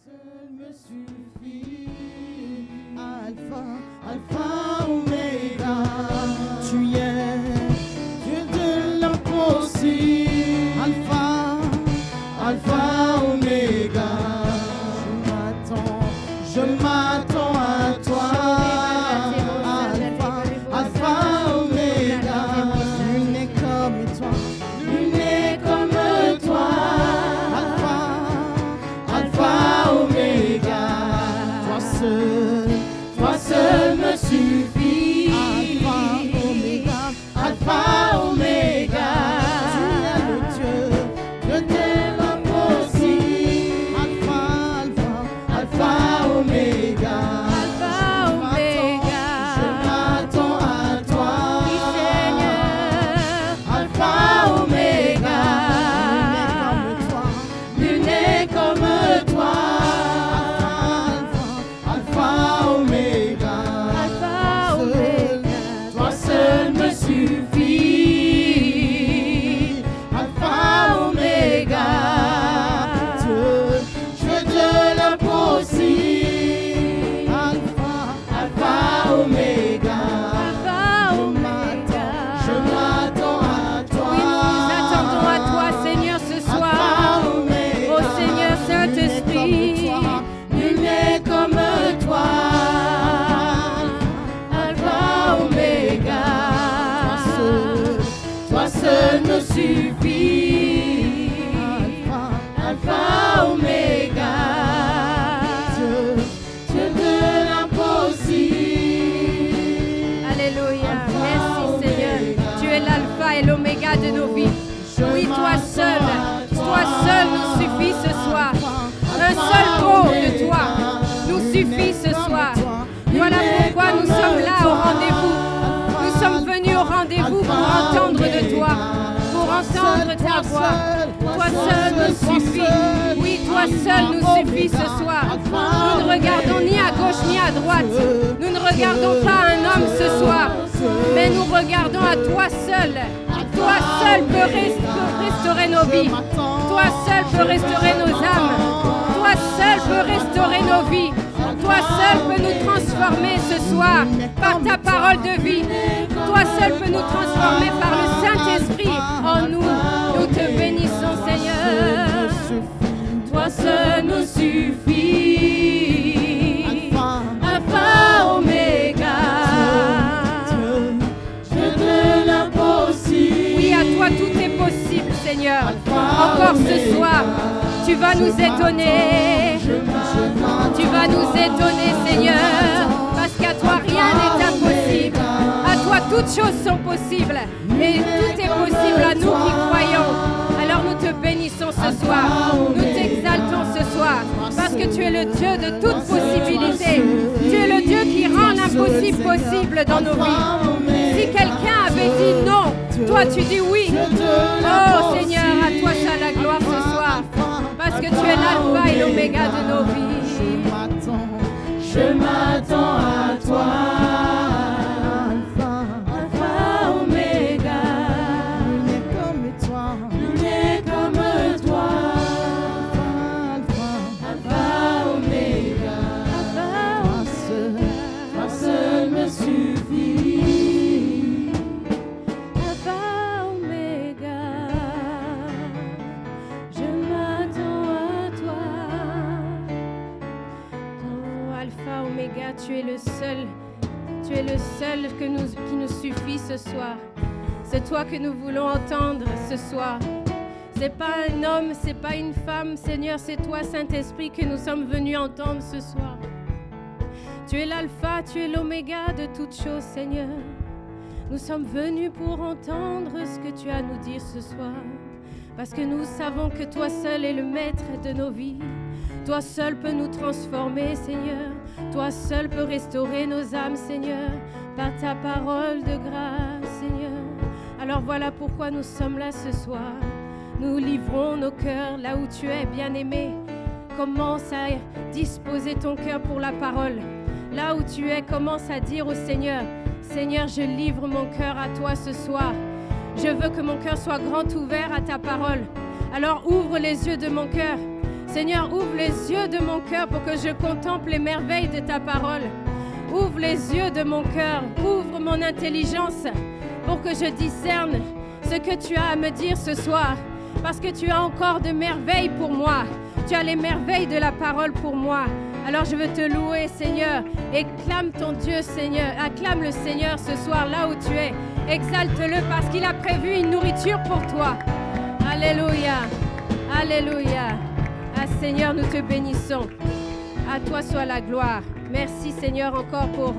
seul me suffit. Alpha, Alpha, Oméga. Tu es Dieu de l'impossible. Alpha, Alpha, Oméga. Je m'attends à toi. Alpha, Alpha, Oméga. Nul n'est comme toi. Nul n'est comme toi. Alpha, Oméga, toi seul me suffit. Alpha, Oméga, tu es le Dieu de l'impossible. Alpha, Oméga, je m'attends à toi. Alpha, Oméga, nul n'est comme toi. Alpha, Oméga, toi seul me suffit. Alpha, Oméga, Dieu de l'impossible. Alpha, Oméga, je m'attends à toi. Oui, nous nous attendons à toi, Seigneur, ce soir. Alpha, Oméga, Ô Seigneur Saint-Esprit, nul n'est comme toi. Alpha, Oméga, toi seul me suffit. Alpha, Oméga, Dieu de l'impossible. Alléluia. Alpha, Merci Seigneur. Oméga. Tu es l'alpha et l'oméga de nos vies. Oui, toi seul nous suffit ce soir. Un seul mot de toi nous suffit ce soir. Voilà pourquoi nous sommes là au rendez-vous. Nous sommes venus au rendez-vous pour entendre de toi, pour entendre ta voix. Toi seul nous suffit. Oui, toi seul nous suffit ce soir. Nous ne regardons ni à gauche ni à droite. Nous ne regardons pas un homme ce soir, mais nous regardons à toi seul. Toi seul peut restaurer nos vies. Toi seul peut restaurer nos âmes. Toi seul peut restaurer nos vies. Toi seul peut nous transformer ce soir par ta parole de vie. Toi seul peut nous transformer par le Saint-Esprit en nous. Nous te bénissons, Seigneur. Toi seul nous suffit. Alpha, Oméga, Dieu de l'impossible. oui, à toi tout est possible, Seigneur. Encore ce soir, tu vas nous étonner. Tu vas nous étonner, Seigneur, parce qu'à toi rien n'est impossible. À toi toutes choses sont possibles. Et tout est possible à nous qui croyons. Alors nous te bénissons ce soir. Nous t'exaltons ce soir. Parce que tu es le Dieu de toute possibilité. Tu es le Dieu qui rend l'impossible possible dans nos vies. Si quelqu'un avait dit non, toi tu dis oui. Oh Seigneur, à toi soit la gloire ce soir. Parce que tu es l'alpha et l'oméga de nos vies. Je m'attends à toi. Alpha, Oméga, nul n'est comme toi. Nul n'est comme toi. Alpha, Oméga, toi seul me suffit. Alpha, Oméga, je m'attends à toi. Oh, Alpha, Oméga, tu es le seul. Tu es le seul qui nous suffit ce soir. C'est toi que nous voulons entendre ce soir. C'est pas un homme, c'est pas une femme, Seigneur, c'est toi, Saint-Esprit, que nous sommes venus entendre ce soir. Tu es l'alpha, tu es l'oméga de toutes choses, Seigneur. Nous sommes venus pour entendre ce que tu as à nous dire ce soir. Parce que nous savons que toi seul es le maître de nos vies. Toi seul peux nous transformer, Seigneur. Toi seul peux restaurer nos âmes, Seigneur, par ta parole de grâce, Seigneur. Alors voilà pourquoi nous sommes là ce soir. Nous livrons nos cœurs là où tu es, bien-aimé. Commence à disposer ton cœur pour la parole. Là où tu es, commence à dire au Seigneur, Seigneur, je livre mon cœur à toi ce soir. Je veux que mon cœur soit grand ouvert à ta parole. Alors ouvre les yeux de mon cœur. Seigneur, ouvre les yeux de mon cœur pour que je contemple les merveilles de ta parole. Ouvre les yeux de mon cœur, ouvre mon intelligence pour que je discerne ce que tu as à me dire ce soir. Parce que tu as encore de merveilles pour moi. Tu as les merveilles de la parole pour moi. Alors je veux te louer, Seigneur. Acclame ton Dieu, Seigneur. Acclame le Seigneur ce soir là où tu es. Exalte-le parce qu'il a prévu une nourriture pour toi. Alléluia. Alléluia. Ah Seigneur, nous te bénissons. À toi soit la gloire. Merci Seigneur encore pour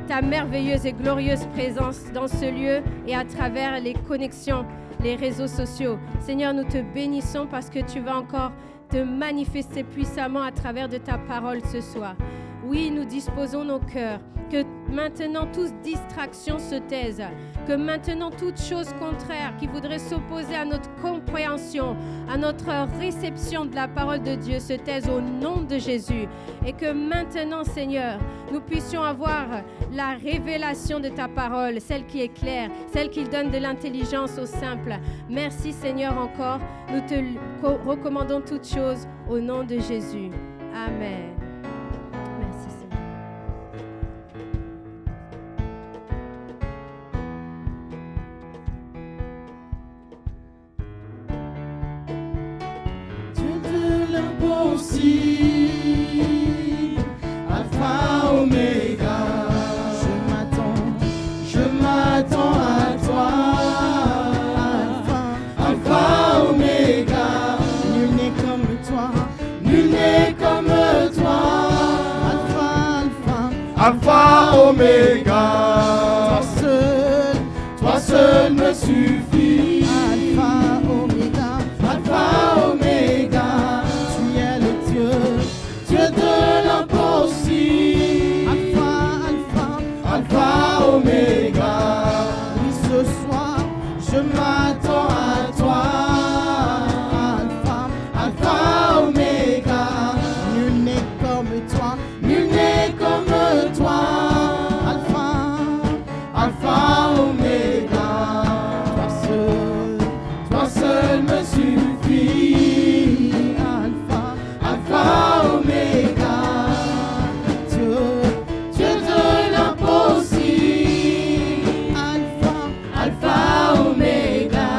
ta merveilleuse et glorieuse présence dans ce lieu et à travers les connexions, les réseaux sociaux. Seigneur, nous te bénissons parce que tu vas encore te manifester puissamment à travers de ta parole ce soir. Oui, nous disposons nos cœurs, que maintenant toute distraction se taise, que maintenant toute chose contraire qui voudrait s'opposer à notre compréhension, à notre réception de la parole de Dieu se taise au nom de Jésus. Et que maintenant, Seigneur, nous puissions avoir la révélation de ta parole, celle qui est claire, celle qui donne de l'intelligence aux simples. Merci Seigneur encore. Nous te recommandons toutes choses au nom de Jésus. Amen. Impossible, Alpha, Oméga, je m'attends à toi. Alpha, Oméga, nul n'est comme toi, nul n'est comme toi. Alpha, Oméga, toi seul me suffit. Alpha, Oméga, Dieu de l'impossible. Alpha, Oméga. Oui, ce soir, je m'attends à toi. Alpha, Oméga. Nul n'est comme toi, nul n'est comme toi. Alpha, Oméga. Toi seul me suffit. Alpha, Oméga, Dieu de l'impossible. Alpha, Oméga,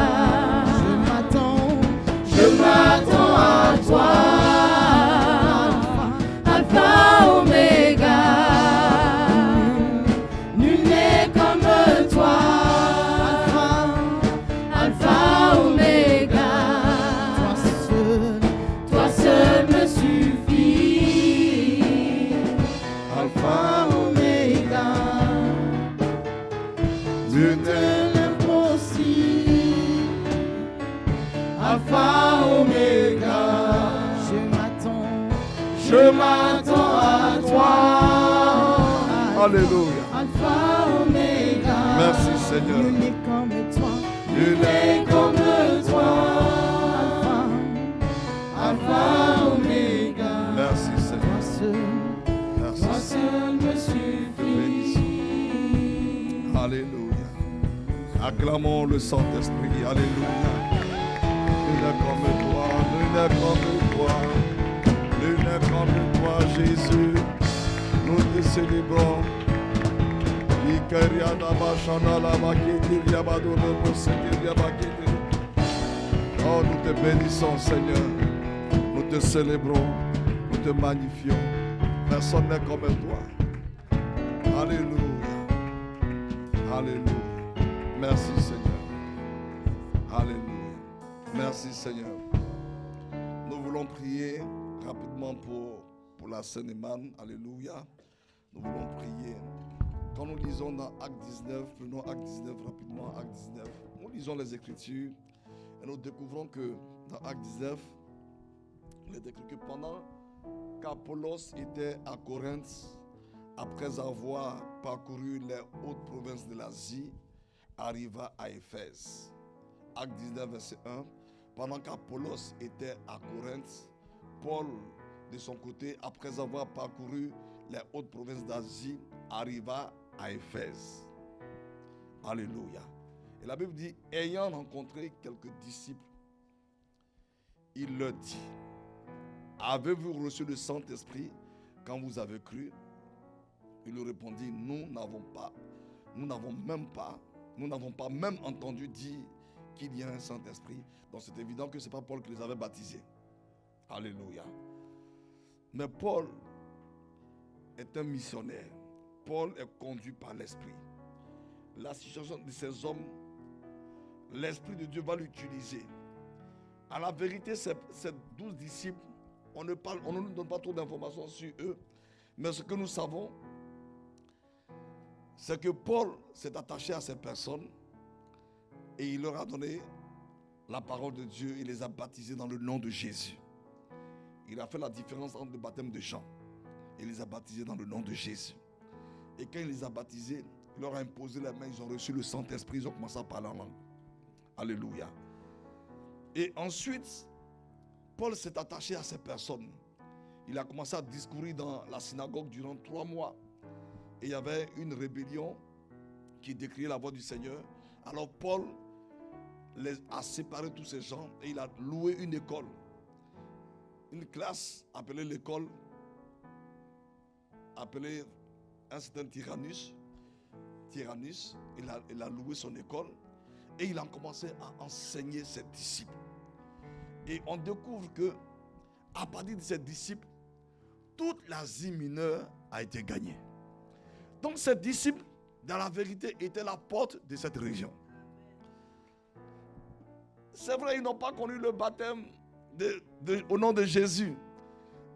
je m'attends à toi. Alpha, Oméga, nul n'est comme toi. Alpha, Oméga, toi seul me suffit. Alpha, Oméga, Dieu de l'impossible. Alpha, Oméga, je m'attends à toi. Alléluia. Alpha, Oméga, Merci Seigneur. nul n'est comme toi, nul n'est comme toi. Alpha, Oméga, Merci Seigneur. Merci toi Seigneur. seul me suffit. Alléluia. Acclamons le Saint-Esprit. Alléluia. Nul n'est comme toi, nul n'est comme toi. Nul n'est comme toi, Jésus. Nous te célébrons. Oh, nous te bénissons, Seigneur. Nous te célébrons. Nous te magnifions. Personne n'est comme toi. Alléluia. Alléluia. Merci, Seigneur. Alléluia. Merci, Seigneur. Nous voulons prier rapidement pour la Seine-et-Marne. Alléluia. Nous voulons prier. Quand nous lisons dans Acte 19, prenons Acte 19 rapidement, Acte 19. Nous lisons les Écritures et nous découvrons que dans Acte 19, il est écrit que pendant qu'Apollos était à Corinthe, après avoir parcouru les hautes provinces de l'Asie, arriva à Éphèse. Acte 19, verset 1. Pendant qu'Apollos était à Corinthe, Paul, de son côté, après avoir parcouru les hautes provinces d'Asie, arriva à Éphèse. Alléluia. Et la Bible dit, ayant rencontré quelques disciples, il leur dit, avez-vous reçu le Saint-Esprit quand vous avez cru? Il lui répondit, nous n'avons pas même entendu dire qu'il y a un Saint-Esprit. Donc c'est évident que ce n'est pas Paul qui les avait baptisés. Alléluia. Mais Paul est un missionnaire. Paul est conduit par l'Esprit. La situation de ces hommes, l'Esprit de Dieu va l'utiliser. À la vérité, ces 12 disciples, on ne nous donne pas trop d'informations sur eux. Mais ce que nous savons, c'est que Paul s'est attaché à ces personnes et il leur a donné la parole de Dieu. Il les a baptisés dans le nom de Jésus. Il a fait la différence entre le baptême de Jean. Il les a baptisés dans le nom de Jésus. Et quand il les a baptisés, il leur a imposé la main, ils ont reçu le Saint-Esprit, ils ont commencé à parler en langue. Alléluia. Et ensuite, Paul s'est attaché à ces personnes. Il a commencé à discourir dans la synagogue durant 3 mois. Et il y avait une rébellion qui décriait la voix du Seigneur. Alors Paul a séparé tous ces gens et il a loué une école. Une classe appelée l'école, appelée un certain Tyrannus. Il a loué son école et il a commencé à enseigner ses disciples. Et on découvre que à partir de ses disciples, toute l'Asie mineure a été gagnée. Donc ces disciples, dans la vérité, étaient la porte de cette région. C'est vrai, ils n'ont pas connu le baptême au nom de Jésus.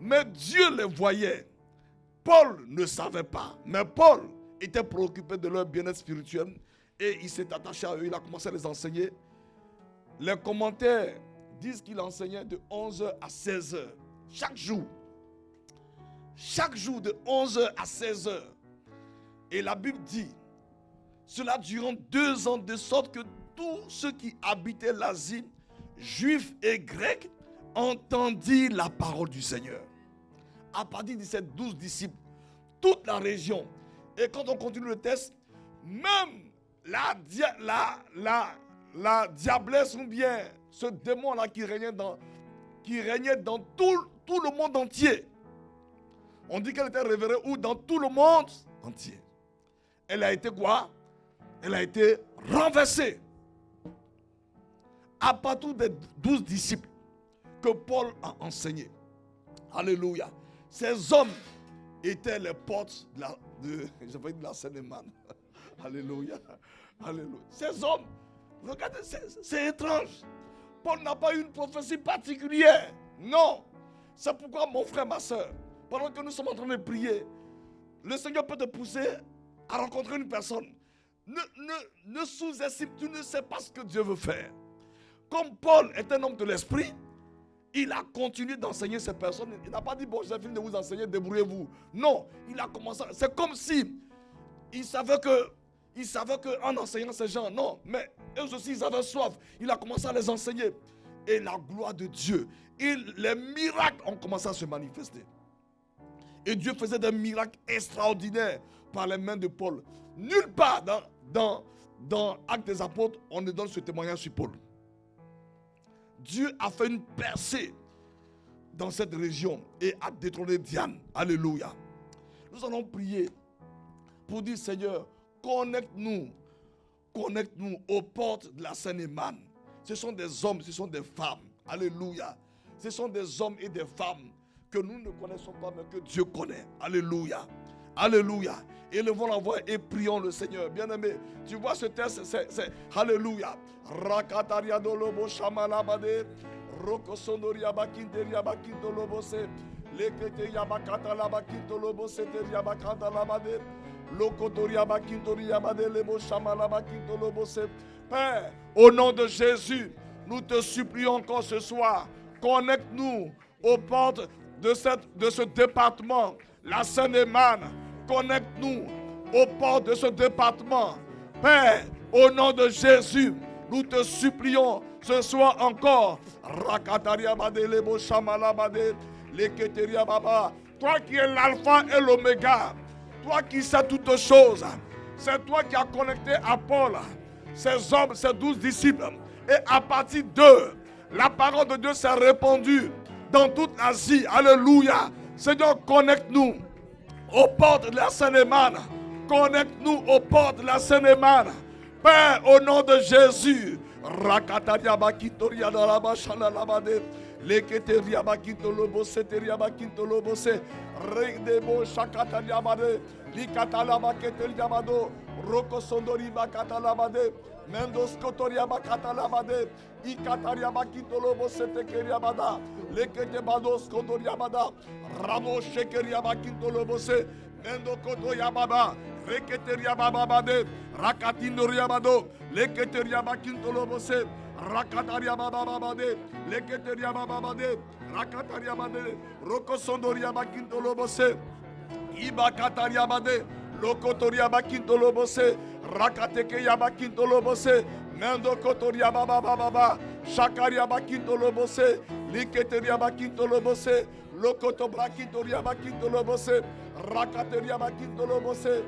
Mais Dieu les voyait. Paul ne savait pas. Mais Paul était préoccupé de leur bien-être spirituel. Et il s'est attaché à eux. Il a commencé à les enseigner. Les commentaires disent qu'il enseignait de 11h à 16h. Chaque jour. Chaque jour de 11h à 16h. Et la Bible dit, cela durant 2 ans, de sorte que tous ceux qui habitaient l'Asie, juifs et grecs, entendirent la parole du Seigneur. À partir de ces 12 disciples, toute la région. Et quand on continue le texte, même la diablesse ou bien ce démon-là qui régnait dans tout le monde entier. On dit qu'elle était révérée où? Dans tout le monde entier. Elle a été quoi? Elle a été renversée. À partir des 12 disciples que Paul a enseigné. Alléluia. Ces hommes étaient les portes de la Seine-et-Marne. Alléluia. Alléluia. Ces hommes, regardez, c'est étrange. Paul n'a pas eu une prophétie particulière. Non. C'est pourquoi, mon frère, ma soeur, pendant que nous sommes en train de prier, le Seigneur peut te pousser à rencontrer une personne. Ne sous-estime, tu ne sais pas ce que Dieu veut faire. Comme Paul est un homme de l'esprit, il a continué d'enseigner ces personnes. Il n'a pas dit, bon, j'ai fini de vous enseigner, débrouillez-vous. Non, il a commencé. C'est comme si il savait qu'en enseignant ces gens, non, mais eux aussi, ils avaient soif. Il a commencé à les enseigner. Et la gloire de Dieu, les miracles ont commencé à se manifester. Et Dieu faisait des miracles extraordinaires par les mains de Paul. Nulle part dans Actes des Apôtres, on ne donne ce témoignage sur Paul. Dieu a fait une percée dans cette région et a détrôné Diane. Alléluia. Nous allons prier pour dire, Seigneur, connecte-nous aux portes de la Seine-et-Marne. Ce sont des hommes, ce sont des femmes. Alléluia. Ce sont des hommes et des femmes que nous ne connaissons pas, mais que Dieu connaît. Alléluia. Alléluia. Élevons la voix et prions le Seigneur. Bien-aimé, tu vois ce texte, c'est Alléluia. Rakataria dolobo shamalabade, rokosondoria bakinteria bakintolobose, lekete yabakata labakintolobose teria bakanta labade, lokotoria bakintoria bade lebo shamalabakintolobose. Père, au nom de Jésus, nous te supplions encore ce soir, connecte-nous aux portes de ce département, la Seine-et-Marne. Connecte-nous aux portes de ce département. Père, au nom de Jésus, nous te supplions ce soir encore. Toi qui es l'alpha et l'oméga, toi qui sais toutes choses, c'est toi qui as connecté à Paul ces hommes, ces 12 disciples. Et à partir d'eux, la parole de Dieu s'est répandue dans toute l'Asie. Alléluia. Seigneur, connecte-nous aux portes de la Seine-et-Marne. Connecte-nous aux portes de la Seine-et-Marne. Père, au nom de Jésus. Rakataria bakitoria dans la bachana la bade. Leketeria bakitolobo seteria bakitolobo se. Regdebo shakataria bade. Likatala baketeria bado. Roko sondori bakatala bade. Mendos kotoria bakatala bade. Ikataria bakitolobo setekeria bada. Lekete bados kotoria bada. Ramo shekeria bakitolobo se. Mendo kotoya baba. Reketeria baba bade. Rakatindoria bado. Leketeria bakintolobose. Rakataria baba bade. Leketeria baba bade. Rakataria bade. Rokosondoria bakintolobose. Ibakataria bade. Lokotoria bakintolobose. Rakateke yabakintolobose. Mendo kotoria baba baba. Shakaria bakintolobose. Liketeria bakintolobose. Lokoto bakitoria bakintolobose. Rakateria bakintolobose.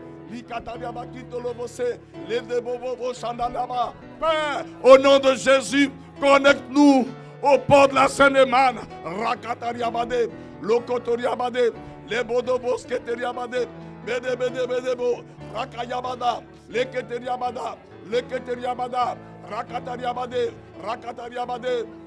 Père, au nom de Jésus, connecte-nous au port de la Seine-et-Marne. Rakatariabade, Lokotoriabade, Lebodobos Keteriabade, Bedebo, Rakayabada, Leketeriabada, Leketeriabada, Rakatariabade,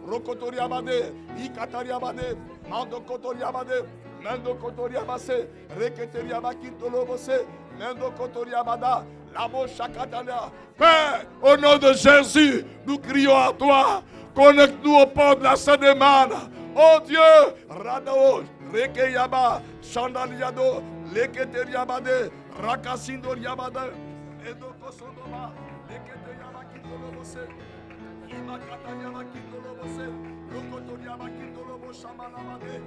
Rokotoriabade, Ikatariabade, Mandokotoriabade. Mendo kotoria base, reketeria bakintolo bose, mendo kotoria bada, labo shakatana. Père, au nom de Jésus, nous crions à toi. Connecte-nous au port de la Seine-et-Marne. Oh Dieu, Radao, Rekeyaba, Chandaliado, Leketeria bade, Rakasindo Yabada, Mendo kosondoma, Leketeria bakintolo bose, Imakataria bakintolo bose, Lokotoria bakintolo bose, Shamanabade.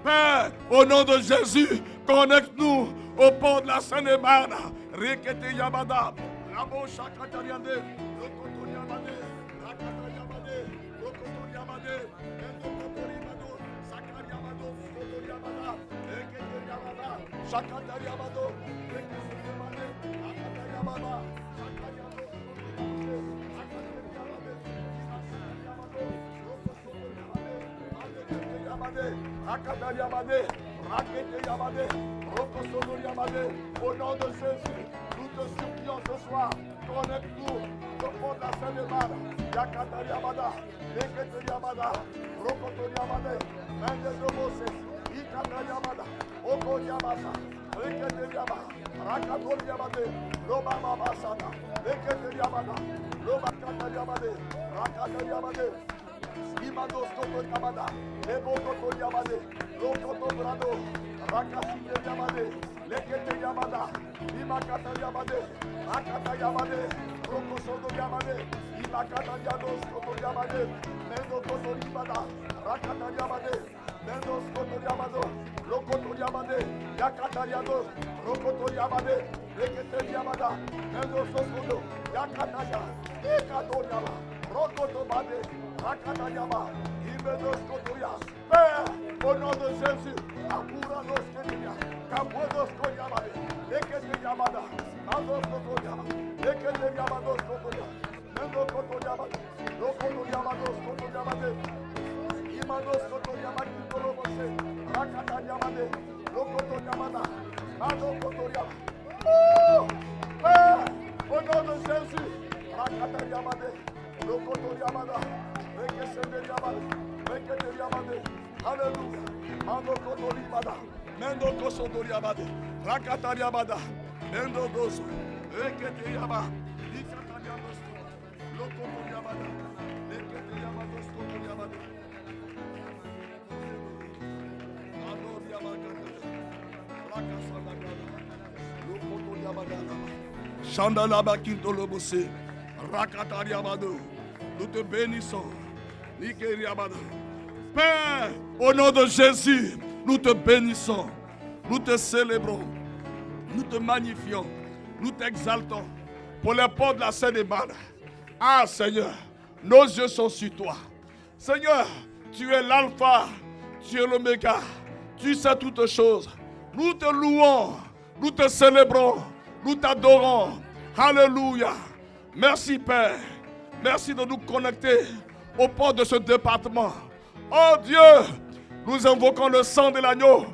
Père, au nom de Jésus, connecte-nous au port de la Seine-et-Marne. Rekete Yabada, Labo Shakatariade, Lokotoriabade, Rakatariabade, Lokotoriabade, Endokotoribado, Sakariabado, Kotoriabada, Rekete Yabada, Shakatariabado, Rekete Yabada, au nom de Jésus, nous te supplions ce soir, connecte-nous au port de la Seine-et-Marne. Yakatariabada, Leketariabada, Rokotoriabade, Mendezobose, Ikatariabada, Okoriabasa, Reketariabada, Rakatoriabade, Lobababasana, Leketariabada, Lobakatariabade, Rakatariabade, Imados Kotoriabada, Lebo Kotoriabade, Lokotobrado, Rakasinderiabade, Leketariabada, Imakatariabade, Rakatariabade, Rokosodoriabade, Imakatariados Kotoriabade, Mendo Kotoribada, Rakatariabade, Mendos Kotoriabado, Lokotoriabade, Yakatariados, Rokotoriabade, Leketariabada, Mendos Kosodo, Yakataria, Ekatoriaba, Rokotobade, Rakatariaba, Imedos Kotoria. Père, au nom de Jésus, Akurados Kedia, Kabuedos Koriabade, Leketariabada, Mandos Kotoria, Leketariabados Kotoria, Mendos Kotoriabade, Lokotoriabados Kotoriabade, Imados Kotoriabade, Tolobose, Rakatariabade, Lokotoriabada, Mandos Kotoriabade. Père, au nom de Jésus, Rakatariabade, Lokotoriabada, Rekesenderiabade, Reketeriabade, Alléluia, Mando Kotoribada, Mendo Kosodoriabade, Rakatariabada, Mendo Doso, Reketeriaba, Likatariados, Lokotoriabada, Reketeriabados Kotoriabade, Adoriabagada, Rakasabagada, Lokotoriabada, Chandalabakintolobose, Rakatariabado, nous te bénissons. Père, au nom de Jésus, nous te bénissons, nous te célébrons, nous te magnifions, nous t'exaltons pour les portes de la Seine-et-Marne. Ah Seigneur, nos yeux sont sur toi. Seigneur, tu es l'alpha, tu es l'oméga, tu sais toutes choses. Nous te louons, nous te célébrons, nous t'adorons. Alléluia. Merci Père. Merci de nous connecter au port de ce département. Oh Dieu, nous invoquons le sang de l'agneau.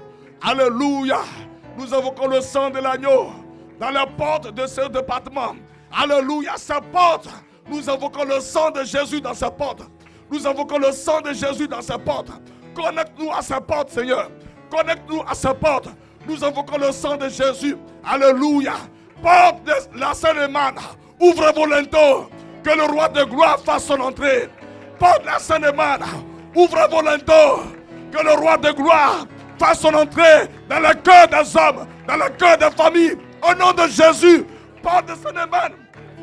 Alléluia. Nous invoquons le sang de l'agneau dans la porte de ce département. Alléluia. Sa porte. Nous invoquons le sang de Jésus dans sa porte. Nous invoquons le sang de Jésus dans sa porte. Connecte-nous à sa porte, Seigneur. Connecte-nous à sa porte. Nous invoquons le sang de Jésus. Alléluia. Porte de la Seine-et-Marne. Ouvre volontairement. Que le roi de gloire fasse son entrée. Porte de la Seine-et-Marne. Ouvre volontairement. Que le roi de gloire fasse son entrée dans le cœur des hommes, dans le cœur des familles. Au nom de Jésus. Porte de Seine-et-Marne.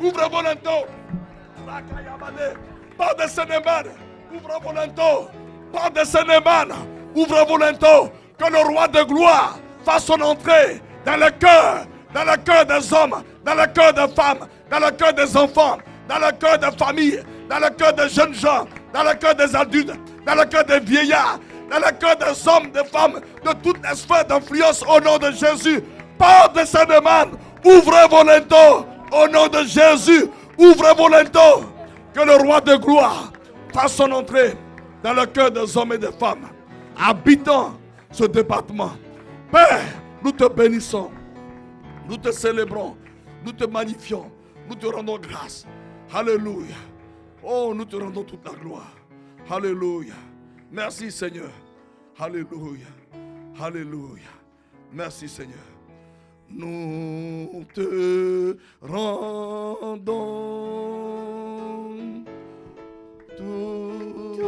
Ouvre volontairement. Porte de Seine-et-Marne. Ouvre volontairement. Porte de Seine-et-Marne. Ouvre volontairement. Que le roi de gloire fasse son entrée dans le cœur des hommes, dans le cœur des femmes, dans le cœur des enfants, dans le cœur des familles, dans le cœur des jeunes gens, dans le cœur des adultes, dans le cœur des vieillards, dans le cœur des hommes, des femmes, de toutes les sphères d'influence au nom de Jésus. Porte de Seine-et-Marne, ouvrez vos linteaux au nom de Jésus. Ouvrez vos linteaux. Que le roi de gloire fasse son entrée dans le cœur des hommes et des femmes habitant ce département. Père, nous te bénissons, nous te célébrons, nous te magnifions, nous te rendons grâce. Alléluia. Oh, nous te rendons toute la gloire. Alléluia. Merci Seigneur. Alléluia. Alléluia. Merci Seigneur. Nous te rendons toute la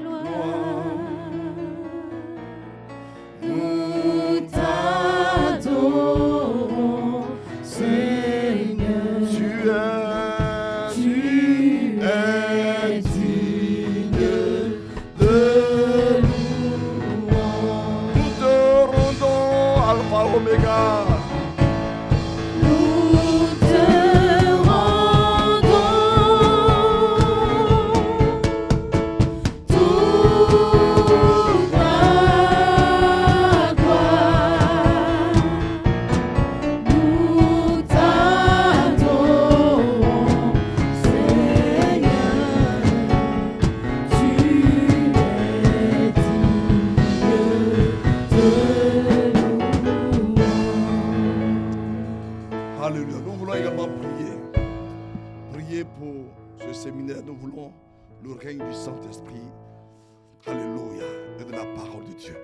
gloire. Nous t'adorons, Seigneur. Tu es digne de louange. Nous te rendons Alpha Omega. Nous te rendons toute la gloire. Nous t'adorons, Seigneur. Tu es digne de louange. Alléluia. Nous voulons également prier. Prier pour ce séminaire. Nous voulons le règne du Saint-Esprit. Alléluia. Et de la parole de Dieu.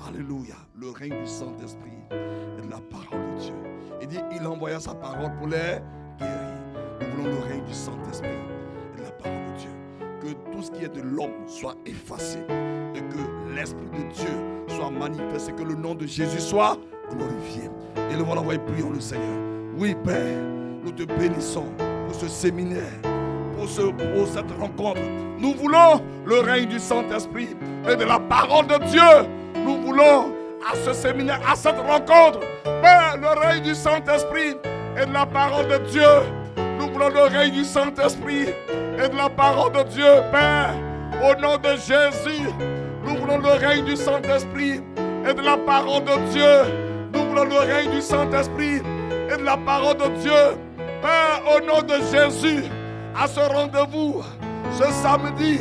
Alléluia. Le règne du Saint-Esprit et de la parole de Dieu. Il dit, il envoya sa parole pour les guérir. Nous voulons le règne du Saint-Esprit et de la parole de Dieu. Que tout ce qui est de l'homme soit effacé. Et que l'Esprit de Dieu soit manifesté. Que le nom de Jésus soit glorifié. Et nous allons envoyer, prions le Seigneur. Oui, Père, nous te bénissons pour ce séminaire, pour cette rencontre. Nous voulons le règne du Saint-Esprit et de la parole de Dieu. Nous voulons à ce séminaire, à cette rencontre, Père, le règne du Saint-Esprit et de la parole de Dieu. Nous voulons le règne du Saint-Esprit et de la parole de Dieu, Père, au nom de Jésus. Nous voulons le règne du Saint-Esprit et de la parole de Dieu. Nous voulons le règne du Saint-Esprit et de la parole de Dieu. Père, au nom de Jésus, à ce rendez-vous, ce samedi,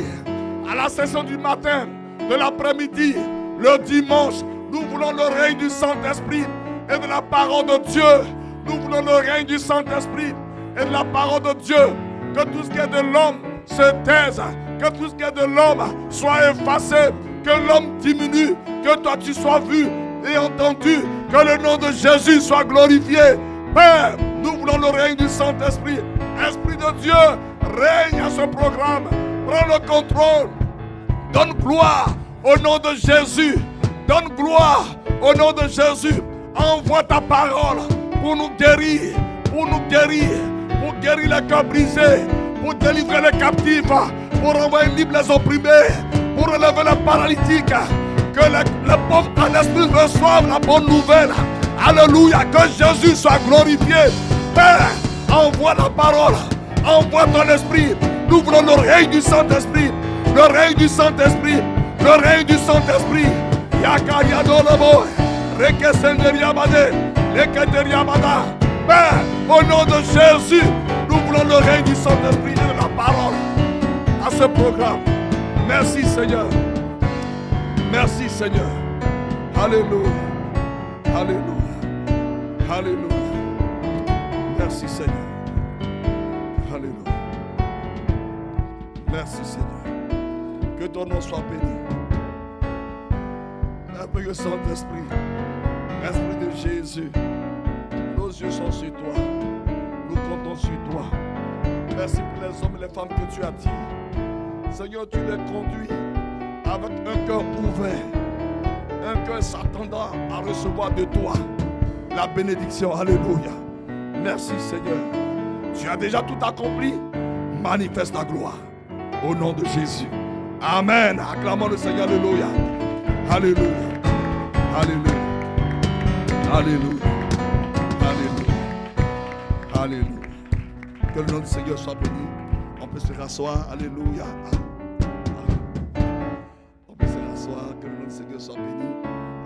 à la session du matin, de l'après-midi, le dimanche, nous voulons le règne du Saint-Esprit et de la parole de Dieu. Nous voulons le règne du Saint-Esprit et de la parole de Dieu. Que tout ce qui est de l'homme se taise, que tout ce qui est de l'homme soit effacé, que l'homme diminue, que toi tu sois vu et entendu, que le nom de Jésus soit glorifié. Père, nous voulons le règne du Saint-Esprit. Esprit de Dieu, règne à ce programme. Prends le contrôle. Donne gloire au nom de Jésus. Donne gloire au nom de Jésus. Envoie ta parole pour nous guérir, pour guérir les cœurs brisés, pour délivrer les captifs, pour envoyer libre les opprimés, pour relever les paralytiques. Que les pauvres en esprit reçoivent la bonne nouvelle. Alléluia, que Jésus soit glorifié. Père, envoie la parole, envoie ton esprit. Nous voulons le règne du Saint-Esprit, le règne du Saint-Esprit, le règne du Saint-Esprit. Yaka Yadolobo, Rekesenderiabade, Père, au nom de Jésus, nous voulons le règne du Saint-Esprit et de la parole à ce programme. Merci Seigneur. Merci Seigneur. Alléluia. Alléluia. Alléluia. Merci Seigneur. Alléluia. Merci Seigneur. Que ton nom soit béni. Merveilleux Saint-Esprit. Esprit de Jésus. Nos yeux sont sur toi. Nous comptons sur toi. Merci pour les hommes et les femmes que tu attires. Seigneur, tu les conduis avec un cœur ouvert. Un cœur s'attendant à recevoir de toi la bénédiction. Alléluia. Merci Seigneur. Tu as déjà tout accompli. Manifeste ta gloire. Au nom de Jésus. Amen. Acclamons le Seigneur. Alléluia. Alléluia. Alléluia. Alléluia. Alléluia. Alléluia. Que le nom du Seigneur soit béni. On peut se rasseoir. Alléluia. On peut se rasseoir. Que le nom du Seigneur soit béni.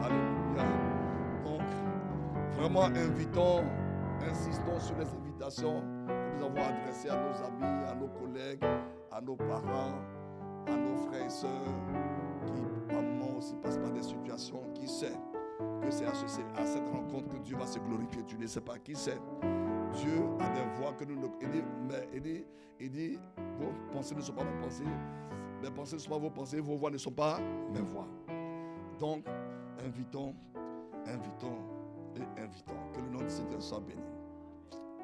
Alléluia. Donc, vraiment invitons, insistons sur les invitations que nous avons adressées à nos amis, à nos collègues, à nos parents, à nos frères et sœurs qui, par moment aussi, passent par des situations. Qui sait que c'est à cette rencontre que Dieu va se glorifier. Tu ne sais pas qui c'est. Dieu a des voix que nous ne... Il dit, vos pensées ne sont pas mes pensées, mes pensées ne sont pas vos pensées, vos voix ne sont pas mes voix. Donc, invitons. Que le nom du Seigneur soit béni.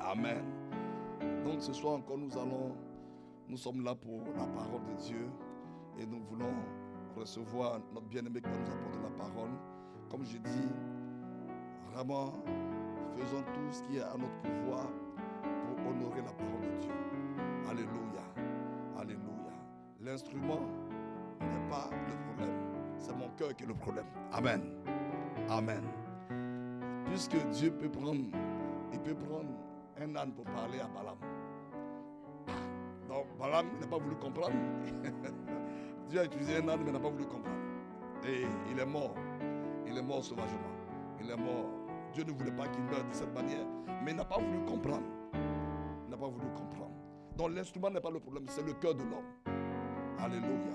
Amen. Donc ce soir encore, nous sommes là pour la parole de Dieu et nous voulons recevoir notre bien-aimé qui va nous apporter la parole. Comme je dis, vraiment, faisons tout ce qui est à notre pouvoir pour honorer la parole de Dieu. Alléluia. Alléluia. L'instrument n'est pas le problème. C'est mon cœur qui est le problème. Amen. Amen. Puisque Dieu peut prendre un âne pour parler à Balaam. Donc Balaam n'a pas voulu comprendre. Dieu a utilisé un âne mais n'a pas voulu comprendre. Et il est mort. Il est mort sauvagement. Il est mort. Dieu ne voulait pas qu'il meure de cette manière. Mais il n'a pas voulu comprendre. Il n'a pas voulu comprendre. Donc l'instrument n'est pas le problème, c'est le cœur de l'homme. Alléluia.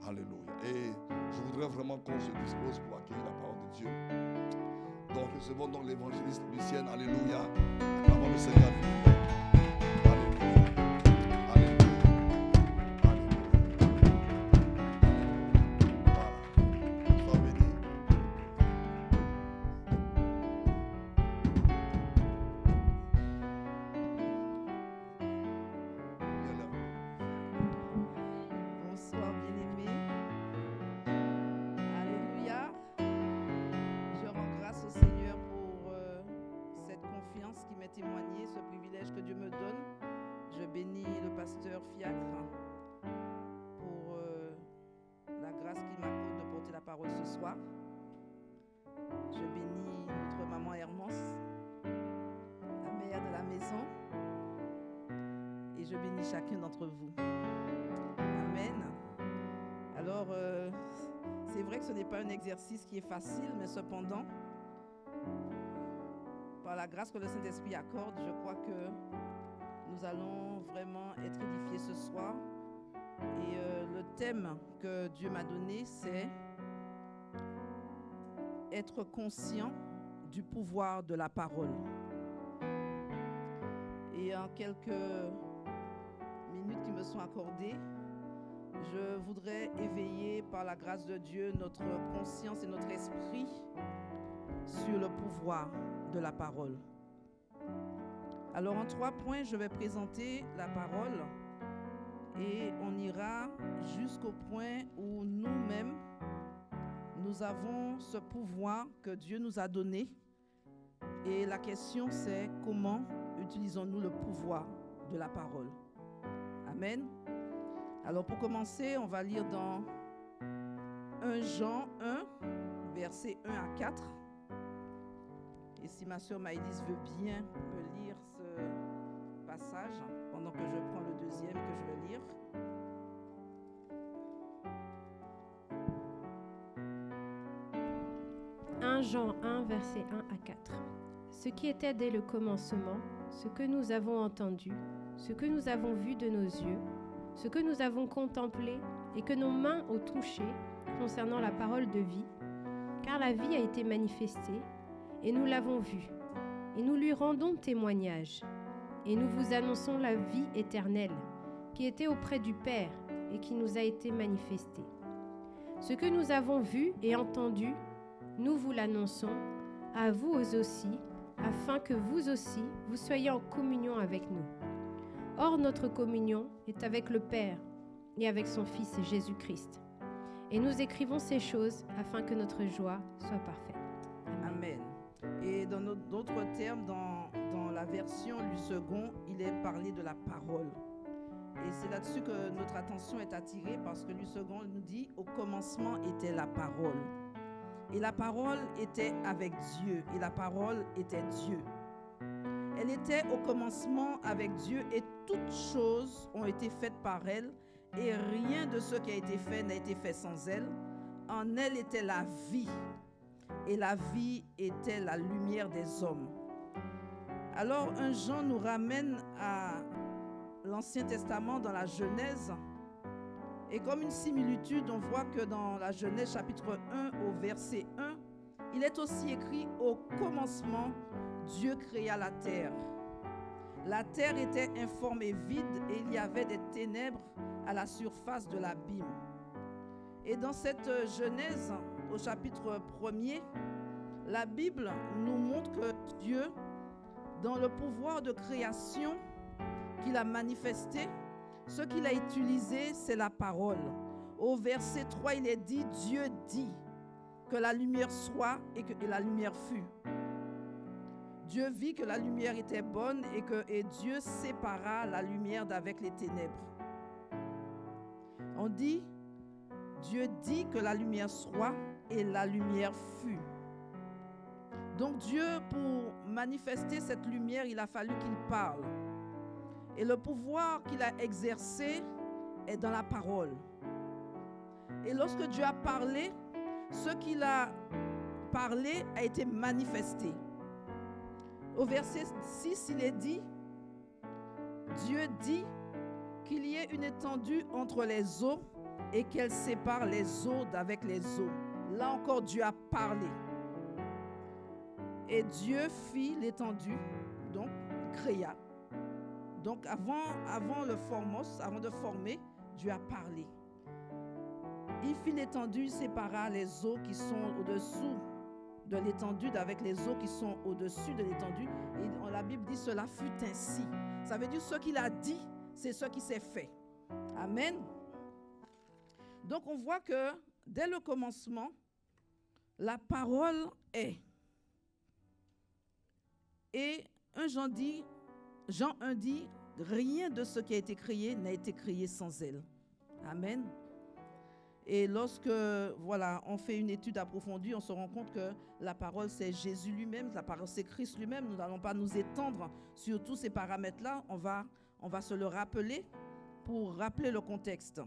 Alléluia. Et je voudrais vraiment qu'on se dispose pour accueillir la parole de Dieu. Donc recevons donc l'évangéliste Lucienne. Alléluia. Acclamons le Seigneur. Témoigner ce privilège que Dieu me donne. Je bénis le pasteur Fiacre pour la grâce qu'il m'accorde de porter la parole ce soir. Je bénis notre maman Hermance, la mère de la maison, et je bénis chacun d'entre vous. Amen. Alors, c'est vrai que ce n'est pas un exercice qui est facile, mais cependant, par la grâce que le Saint-Esprit accorde, je crois que nous allons vraiment être édifiés ce soir. Et le thème que Dieu m'a donné, c'est être conscient du pouvoir de la parole. Et en quelques minutes qui me sont accordées, je voudrais éveiller par la grâce de Dieu notre conscience et notre esprit sur le pouvoir de la parole. Alors en 3 points, je vais présenter la parole et on ira jusqu'au point où nous-mêmes, nous avons ce pouvoir que Dieu nous a donné. Et la question c'est comment utilisons-nous le pouvoir de la parole? Amen. Alors pour commencer, on va lire dans 1 Jean 1, versets 1 à 4. Et si ma soeur Maëlys veut bien me lire ce passage, pendant que je prends le deuxième que je vais lire. « 1 Jean 1, versets 1 à 4. ce qui était dès le commencement, ce que nous avons entendu, ce que nous avons vu de nos yeux, ce que nous avons contemplé et que nos mains ont touché concernant la parole de vie, car la vie a été manifestée et nous l'avons vue, et nous lui rendons témoignage, et nous vous annonçons la vie éternelle qui était auprès du Père et qui nous a été manifestée. Ce que nous avons vu et entendu, nous vous l'annonçons à vous aussi, afin que vous aussi, vous soyez en communion avec nous. Or, notre communion est avec le Père et avec son Fils Jésus-Christ. Et nous écrivons ces choses afin que notre joie soit parfaite. Amen. Et dans d'autres termes, dans la version Louis II, il est parlé de la parole. Et c'est là-dessus que notre attention est attirée parce que Louis II nous dit « Au commencement était la parole ». Et la parole était avec Dieu et la parole était Dieu. Elle était au commencement avec Dieu et toutes choses ont été faites par elle et rien de ce qui a été fait n'a été fait sans elle. En elle était la vie et la vie était la lumière des hommes. Alors 1 Jean nous ramène à l'Ancien Testament dans la Genèse. Et comme une similitude, on voit que dans la Genèse chapitre 1 au verset 1, il est aussi écrit « Au commencement, Dieu créa la terre. La terre était informe et vide et il y avait des ténèbres à la surface de l'abîme. » Et dans cette Genèse, au chapitre 1er, la Bible nous montre que Dieu, dans le pouvoir de création qu'il a manifesté, ce qu'il a utilisé, c'est la parole. Au verset 3, il est dit, Dieu dit que la lumière soit et que la lumière fut. Dieu vit que la lumière était bonne et Dieu sépara la lumière d'avec les ténèbres. On dit, Dieu dit que la lumière soit et la lumière fut. Donc Dieu, pour manifester cette lumière, il a fallu qu'il parle. Et le pouvoir qu'il a exercé est dans la parole. Et lorsque Dieu a parlé, ce qu'il a parlé a été manifesté. Au verset 6, il est dit, Dieu dit qu'il y ait une étendue entre les eaux et qu'elle sépare les eaux d'avec les eaux. Là encore, Dieu a parlé. Et Dieu fit l'étendue, donc il créa. Donc avant le formos, avant de former, Dieu a parlé. Il fit l'étendue, il sépara les eaux qui sont au-dessous de l'étendue d'avec les eaux qui sont au-dessus de l'étendue. Et la Bible dit cela fut ainsi. Ça veut dire ce qu'il a dit, c'est ce qui s'est fait. Amen. Donc on voit que dès le commencement, la parole est. Et Jean 1 dit, rien de ce qui a été créé n'a été créé sans elle. Amen. Et lorsque, on fait une étude approfondie, on se rend compte que la parole, c'est Jésus lui-même, la parole, c'est Christ lui-même. Nous n'allons pas nous étendre sur tous ces paramètres-là. On va se le rappeler pour rappeler le contexte.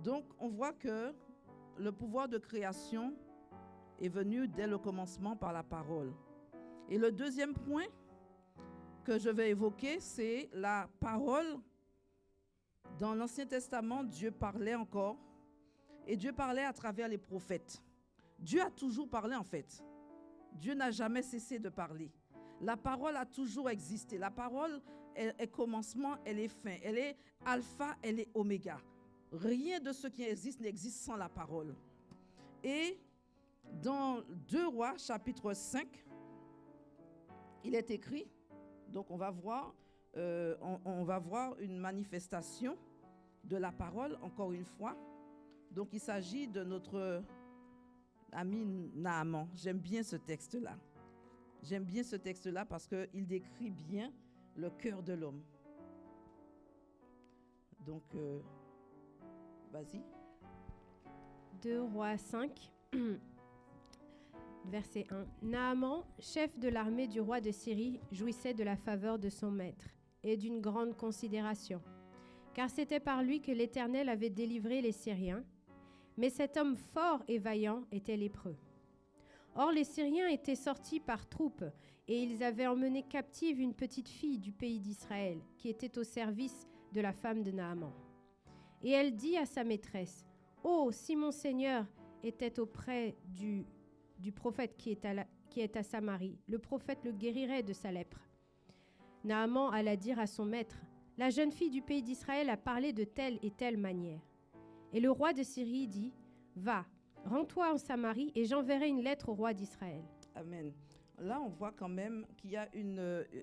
Donc, on voit que le pouvoir de création est venu dès le commencement par la parole. Et le deuxième point que je vais évoquer, c'est la parole. Dans l'Ancien Testament, Dieu parlait encore. Et Dieu parlait à travers les prophètes. Dieu a toujours parlé en fait. Dieu n'a jamais cessé de parler. La parole a toujours existé. La parole est commencement, elle est fin. Elle est alpha, elle est oméga. Rien de ce qui existe n'existe sans la parole. Et dans 2 Rois, chapitre 5, il est écrit, donc on va voir une manifestation de la parole, encore une fois. Donc il s'agit de notre ami Naaman. J'aime bien ce texte-là. J'aime bien ce texte-là parce qu'il décrit bien le cœur de l'homme. Donc, vas-y. 2 Rois 5, verset 1. Naaman, chef de l'armée du roi de Syrie, jouissait de la faveur de son maître et d'une grande considération, car c'était par lui que l'Éternel avait délivré les Syriens. Mais cet homme fort et vaillant était lépreux. Or les Syriens étaient sortis par troupes, et ils avaient emmené captive une petite fille du pays d'Israël, qui était au service de la femme de Naaman. Et elle dit à sa maîtresse, « Oh, si mon Seigneur était auprès du prophète qui est à Samarie, le prophète le guérirait de sa lèpre. » Naaman alla dire à son maître, « La jeune fille du pays d'Israël a parlé de telle et telle manière. » Et le roi de Syrie dit, « Va, rends-toi en Samarie et j'enverrai une lettre au roi d'Israël. » Amen. Là, on voit quand même qu'il y a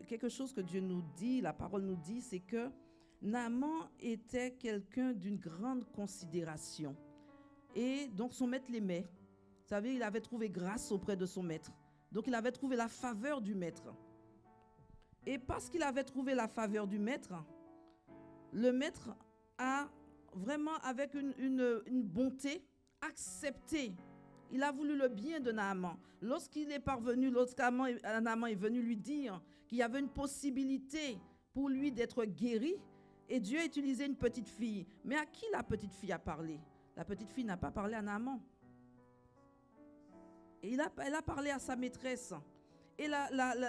quelque chose que Dieu nous dit, la parole nous dit, c'est que Naaman était quelqu'un d'une grande considération. Et donc, son maître l'aimait. Vous savez, il avait trouvé grâce auprès de son maître. Donc, il avait trouvé la faveur du maître. Et parce qu'il avait trouvé la faveur du maître, le maître a vraiment, avec une bonté, accepté. Il a voulu le bien de Naaman. Lorsqu'il est parvenu, Naaman est venu lui dire qu'il y avait une possibilité pour lui d'être guéri, et Dieu a utilisé une petite fille. Mais à qui la petite fille a parlé? La petite fille n'a pas parlé à Naaman. Et elle a parlé à sa maîtresse. Et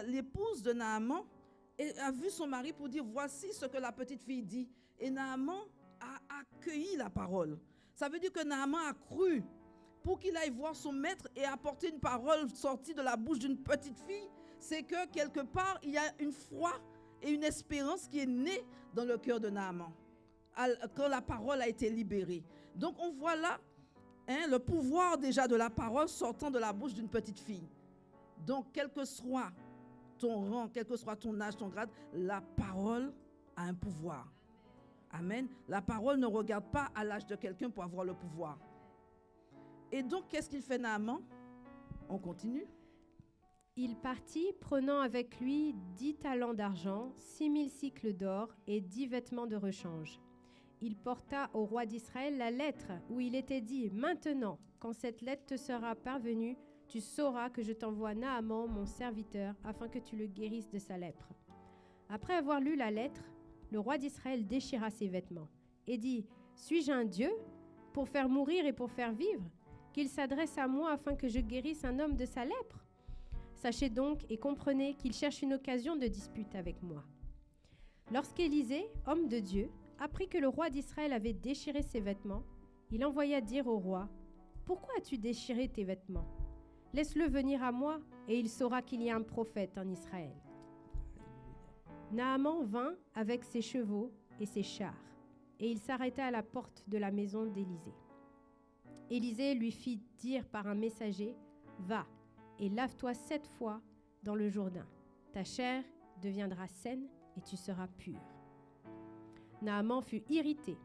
l'épouse de Naaman a vu son mari pour dire, voici ce que la petite fille dit. Et Naaman a accueilli la parole. Ça veut dire que Naaman a cru. Pour qu'il aille voir son maître et apporter une parole sortie de la bouche d'une petite fille, c'est que quelque part, il y a une foi et une espérance qui est née dans le cœur de Naaman, quand la parole a été libérée. Donc on voit là le pouvoir déjà de la parole sortant de la bouche d'une petite fille. Donc quel que soit ton rang, quel que soit ton âge, ton grade, la parole a un pouvoir. Amen. La parole ne regarde pas à l'âge de quelqu'un pour avoir le pouvoir. Et donc, qu'est-ce qu'il fait Naaman? On continue. Il partit, prenant avec lui 10 talents d'argent, 6000 cycles d'or et 10 vêtements de rechange. Il porta au roi d'Israël la lettre où il était dit, « Maintenant, quand cette lettre te sera parvenue, tu sauras que je t'envoie Naaman, mon serviteur, afin que tu le guérisses de sa lèpre. » Après avoir lu la lettre, le roi d'Israël déchira ses vêtements et dit, « Suis-je un Dieu pour faire mourir et pour faire vivre ? Qu'il s'adresse à moi afin que je guérisse un homme de sa lèpre. Sachez donc et comprenez qu'il cherche une occasion de dispute avec moi. » Lorsqu'Élisée, homme de Dieu, apprit que le roi d'Israël avait déchiré ses vêtements, il envoya dire au roi, « Pourquoi as-tu déchiré tes vêtements? Laisse-le venir à moi, et il saura qu'il y a un prophète en Israël. » Naaman vint avec ses chevaux et ses chars, et il s'arrêta à la porte de la maison d'Élisée. Élisée lui fit dire par un messager, « Va et lave-toi 7 fois dans le Jourdain. Ta chair deviendra saine et tu seras pur. » Naaman fut irrité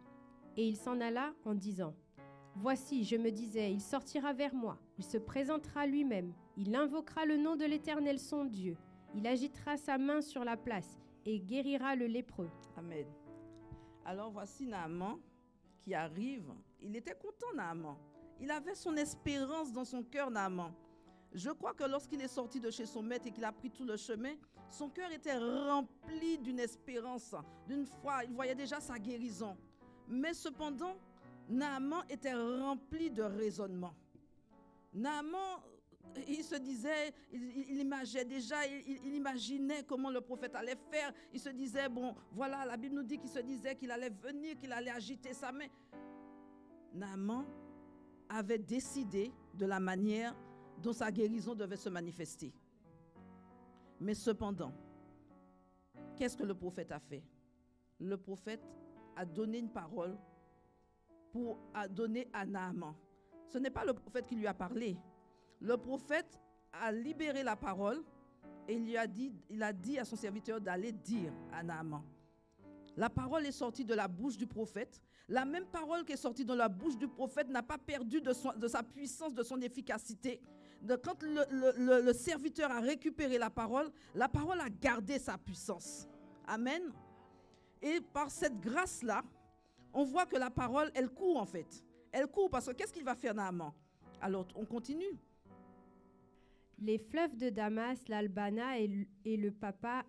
et il s'en alla en disant, « Voici, je me disais, il sortira vers moi, il se présentera lui-même, il invoquera le nom de l'Éternel son Dieu, il agitera sa main sur la place et guérira le lépreux. » Amen. Alors voici Naaman qui arrive. Il était content, Naaman. Il avait son espérance dans son cœur, Naaman. Je crois que lorsqu'il est sorti de chez son maître et qu'il a pris tout le chemin, son cœur était rempli d'une espérance, d'une foi. Il voyait déjà sa guérison. Mais cependant, Naaman était rempli de raisonnement. Naaman, il se disait, il imaginait déjà, il imaginait comment le prophète allait faire. Il se disait, bon, voilà, la Bible nous dit qu'il se disait qu'il allait venir, qu'il allait agiter sa main. Naaman avait décidé de la manière dont sa guérison devait se manifester. Mais cependant, qu'est-ce que le prophète a fait? Le prophète a donné une parole pour donner à Naaman. Ce n'est pas le prophète qui lui a parlé. Le prophète a libéré la parole et il a dit à son serviteur d'aller dire à Naaman. La parole est sortie de la bouche du prophète. La même parole qui est sortie de la bouche du prophète n'a pas perdu de sa puissance, de son efficacité. Quand le serviteur a récupéré la parole a gardé sa puissance. Amen. Et par cette grâce-là, on voit que la parole, elle court en fait. Elle court parce que qu'est-ce qu'il va faire Naaman? Alors, on continue. Les fleuves de Damas, l'Albana et le Parpar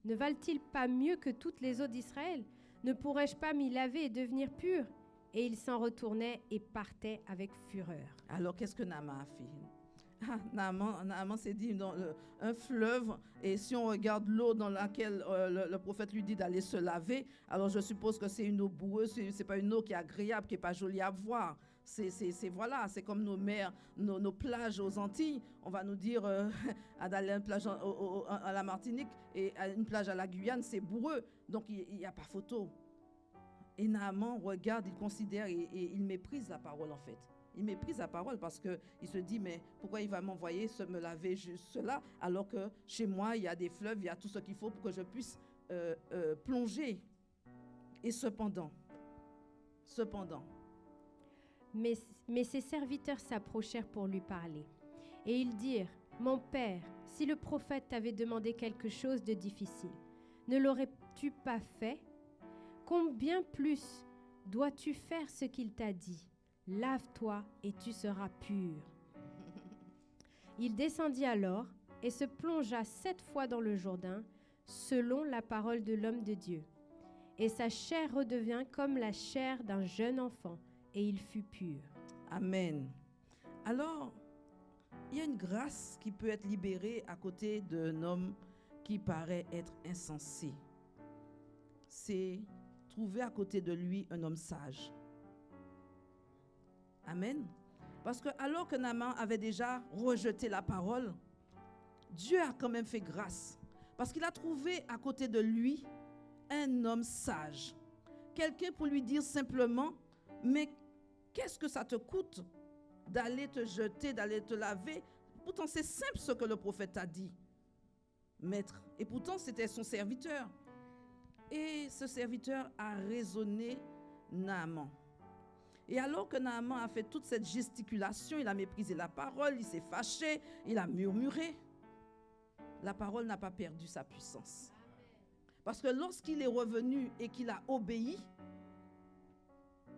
ne valent-ils pas mieux que toutes les eaux d'Israël? Ne pourrais-je pas m'y laver et devenir pur? Et il s'en retournait et partait avec fureur. Alors, qu'est-ce que Naaman a fait? Naaman s'est dit un fleuve, et si on regarde l'eau dans laquelle le prophète lui dit d'aller se laver, alors je suppose que c'est une eau boueuse, c'est pas une eau qui est agréable, qui est pas jolie à voir. Voilà, c'est comme nos mers, nos plages aux Antilles. On va nous dire d'aller à une plage à la Martinique et à une plage à la Guyane, c'est boueux, donc il n'y a pas photo. Et Naaman regarde, il considère et il méprise la parole en fait. Il méprise la parole parce qu'il se dit, mais pourquoi il va m'envoyer me laver juste là, alors que chez moi, il y a des fleuves, il y a tout ce qu'il faut pour que je puisse plonger. Et cependant, Mais ses serviteurs s'approchèrent pour lui parler. Et ils dirent, « Mon père, si le prophète t'avait demandé quelque chose de difficile, ne l'aurais-tu pas fait? Combien plus dois-tu faire ce qu'il t'a dit? Lave-toi et tu seras pur. » Il descendit alors et se plongea 7 fois dans le Jourdain, selon la parole de l'homme de Dieu. Et sa chair redevint comme la chair d'un jeune enfant, et il fut pur. Amen. Alors, il y a une grâce qui peut être libérée à côté d'un homme qui paraît être insensé. C'est trouver à côté de lui un homme sage. Amen. Parce que alors que Naaman avait déjà rejeté la parole, Dieu a quand même fait grâce. Parce qu'il a trouvé à côté de lui un homme sage. Quelqu'un pour lui dire simplement, mais qu'est-ce que ça te coûte d'aller te jeter, d'aller te laver? Pourtant, c'est simple ce que le prophète a dit, maître. Et pourtant, c'était son serviteur. Et ce serviteur a raisonné Naaman. Et alors que Naaman a fait toute cette gesticulation, il a méprisé la parole, il s'est fâché, il a murmuré, la parole n'a pas perdu sa puissance. Parce que lorsqu'il est revenu et qu'il a obéi,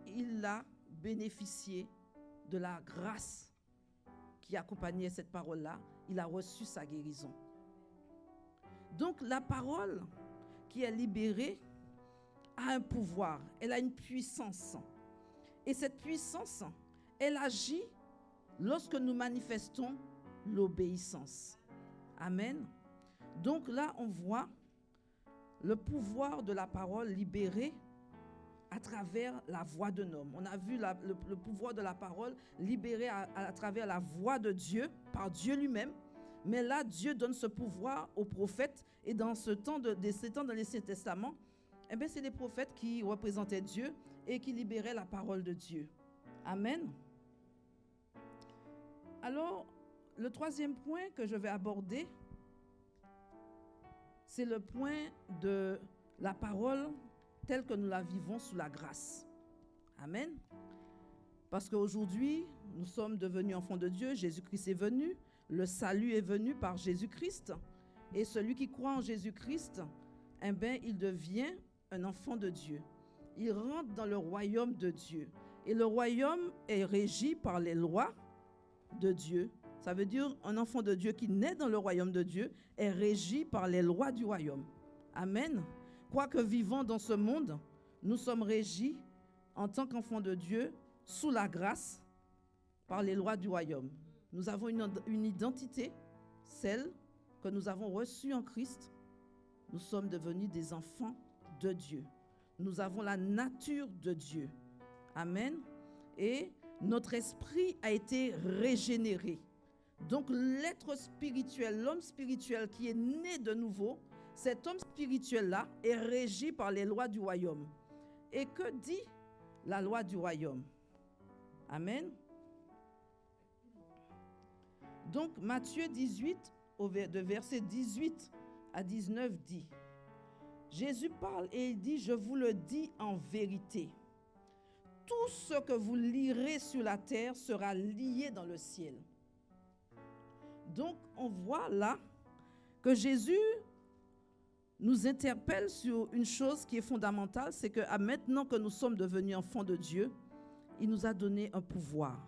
il a bénéficié de la grâce qui accompagnait cette parole-là. Il a reçu sa guérison. Donc la parole qui est libérée a un pouvoir, elle a une puissance. Et cette puissance, elle agit lorsque nous manifestons l'obéissance. Amen. Donc là, on voit le pouvoir de la parole libérée à travers la voix d'un homme. On a vu le pouvoir de la parole libéré à travers la voix de Dieu, par Dieu lui-même. Mais là, Dieu donne ce pouvoir aux prophètes. Et dans ces temps dans l'Ancien Testament, eh bien, c'est les prophètes qui représentaient Dieu et qui libéraient la parole de Dieu. Amen. Alors, le troisième point que je vais aborder, c'est le point de la parole telle que nous la vivons sous la grâce. Amen. Parce qu'aujourd'hui, nous sommes devenus enfants de Dieu, Jésus-Christ est venu, le salut est venu par Jésus-Christ, et celui qui croit en Jésus-Christ, eh bien, il devient un enfant de Dieu. Il rentre dans le royaume de Dieu. Et le royaume est régi par les lois de Dieu. Ça veut dire un enfant de Dieu qui naît dans le royaume de Dieu est régi par les lois du royaume. Amen. Quoique vivant dans ce monde, nous sommes régis en tant qu'enfants de Dieu sous la grâce par les lois du royaume. Nous avons une identité, celle que nous avons reçue en Christ. Nous sommes devenus des enfants de Dieu. Nous avons la nature de Dieu. Amen. Et notre esprit a été régénéré. Donc l'être spirituel, l'homme spirituel qui est né de nouveau, cet homme spirituel-là est régi par les lois du royaume. Et que dit la loi du royaume? Amen. Donc Matthieu 18, de versets 18 à 19 dit, Jésus parle et il dit, je vous le dis en vérité, tout ce que vous lirez sur la terre sera lié dans le ciel. Donc on voit là que Jésus nous interpelle sur une chose qui est fondamentale, c'est que maintenant que nous sommes devenus enfants de Dieu, il nous a donné un pouvoir.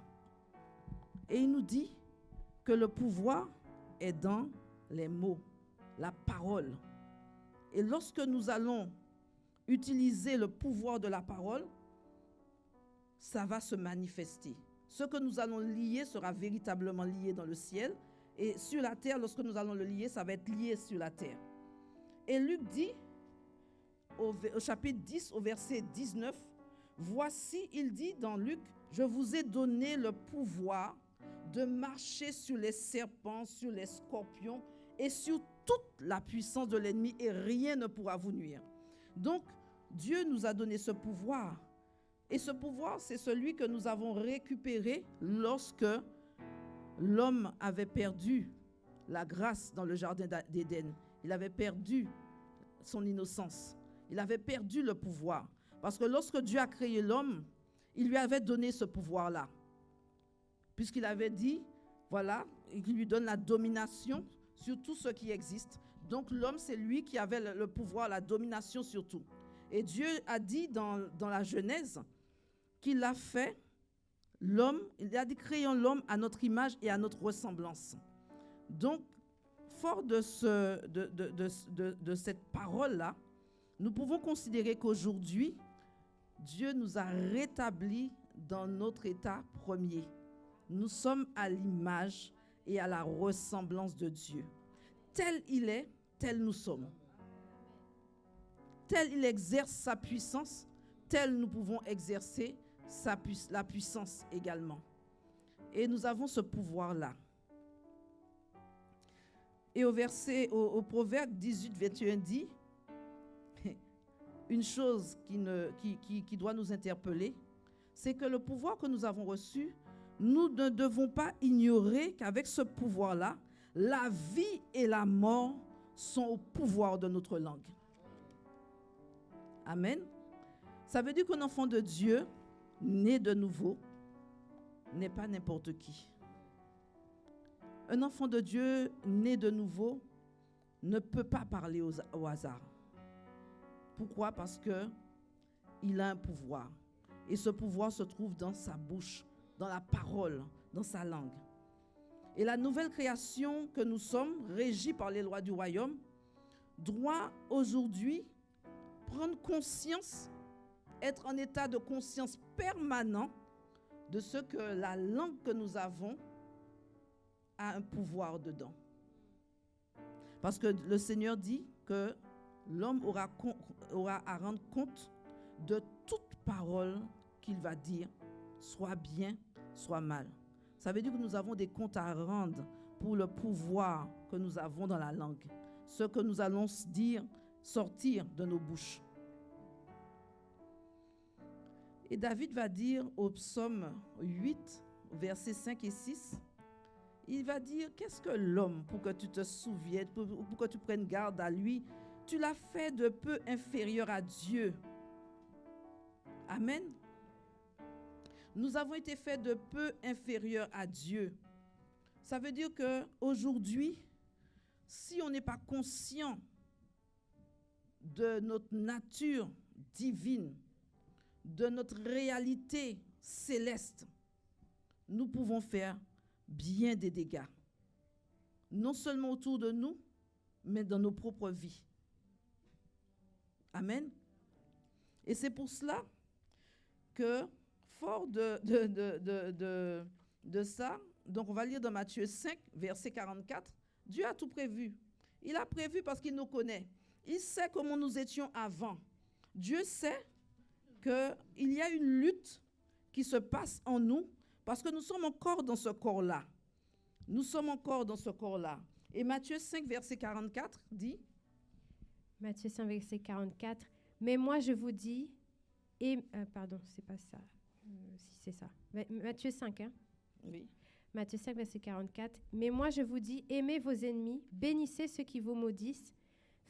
Et il nous dit que le pouvoir est dans les mots, la parole. Et lorsque nous allons utiliser le pouvoir de la parole, ça va se manifester. Ce que nous allons lier sera véritablement lié dans le ciel. Et sur la terre, lorsque nous allons le lier, ça va être lié sur la terre. Et Luc dit, au chapitre 10, au verset 19, voici, il dit dans Luc, je vous ai donné le pouvoir de marcher sur les serpents, sur les scorpions et sur toute la puissance de l'ennemi et rien ne pourra vous nuire. Donc, Dieu nous a donné ce pouvoir. Et ce pouvoir, c'est celui que nous avons récupéré lorsque l'homme avait perdu la grâce dans le jardin d'Éden. Il avait perdu son innocence. Il avait perdu le pouvoir. Parce que lorsque Dieu a créé l'homme, il lui avait donné ce pouvoir-là. Puisqu'il avait dit, voilà, il lui donne la domination sur tout ce qui existe. Donc l'homme, c'est lui qui avait le pouvoir, la domination sur tout. Et Dieu a dit dans la Genèse qu'il a fait l'homme, il a dit créons l'homme à notre image et à notre ressemblance. Donc, fort de cette parole-là, nous pouvons considérer qu'aujourd'hui, Dieu nous a rétablis dans notre état premier. Nous sommes à l'image et à la ressemblance de Dieu. Tel il est, tel nous sommes. Tel il exerce sa puissance, tel nous pouvons exercer la puissance également. Et nous avons ce pouvoir-là. Et au Proverbe 18, 21 dit, une chose qui doit nous interpeller, c'est que le pouvoir que nous avons reçu, nous ne devons pas ignorer qu'avec ce pouvoir-là, la vie et la mort sont au pouvoir de notre langue. Amen. Ça veut dire qu'un enfant de Dieu, né de nouveau, n'est pas n'importe qui. Un enfant de Dieu, né de nouveau, ne peut pas parler au hasard. Pourquoi? Parce qu'il a un pouvoir. Et ce pouvoir se trouve dans sa bouche, dans la parole, dans sa langue. Et la nouvelle création que nous sommes, régie par les lois du royaume, doit aujourd'hui prendre conscience, être en état de conscience permanent de ce que la langue que nous avons a un pouvoir dedans. Parce que le Seigneur dit que l'homme aura à rendre compte de toute parole qu'il va dire, soit bien, soit mal. Ça veut dire que nous avons des comptes à rendre pour le pouvoir que nous avons dans la langue. Ce que nous allons dire, sortir de nos bouches. Et David va dire au psaume 8, versets 5 et 6, il va dire, qu'est-ce que l'homme pour que tu te souviennes, pour que tu prennes garde à lui? Tu l'as fait de peu inférieur à Dieu. Amen. Nous avons été faits de peu inférieurs à Dieu. Ça veut dire qu'aujourd'hui, si on n'est pas conscient de notre nature divine, de notre réalité céleste, nous pouvons faire bien des dégâts. Non seulement autour de nous, mais dans nos propres vies. Amen. Et c'est pour cela que, fort de ça, donc on va lire dans Matthieu 5, verset 44, Dieu a tout prévu. Il a prévu parce qu'il nous connaît. Il sait comment nous étions avant. Dieu sait qu'il y a une lutte qui se passe en nous parce que nous sommes encore dans ce corps-là. Nous sommes encore dans ce corps-là. Et Matthieu 5, verset 44 dit, Matthieu 5, verset 44, mais moi je vous dis, pardon, c'est pas ça, si c'est ça, Matthieu 5, hein? Oui. Matthieu 5, verset 44, mais moi je vous dis, aimez vos ennemis, bénissez ceux qui vous maudissent,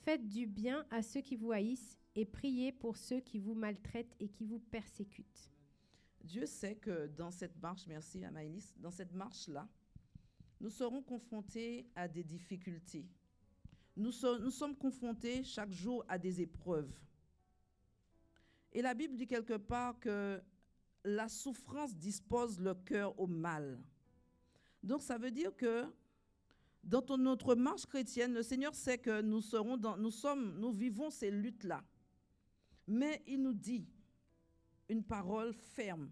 faites du bien à ceux qui vous haïssent et priez pour ceux qui vous maltraitent et qui vous persécutent. Dieu sait que dans cette marche, merci à Maëlys, dans cette marche-là, nous serons confrontés à des difficultés. Nous sommes confrontés chaque jour à des épreuves. Et la Bible dit quelque part que la souffrance dispose le cœur au mal. Donc ça veut dire que dans notre marche chrétienne, le Seigneur sait que nous vivons ces luttes-là. Mais il nous dit une parole ferme.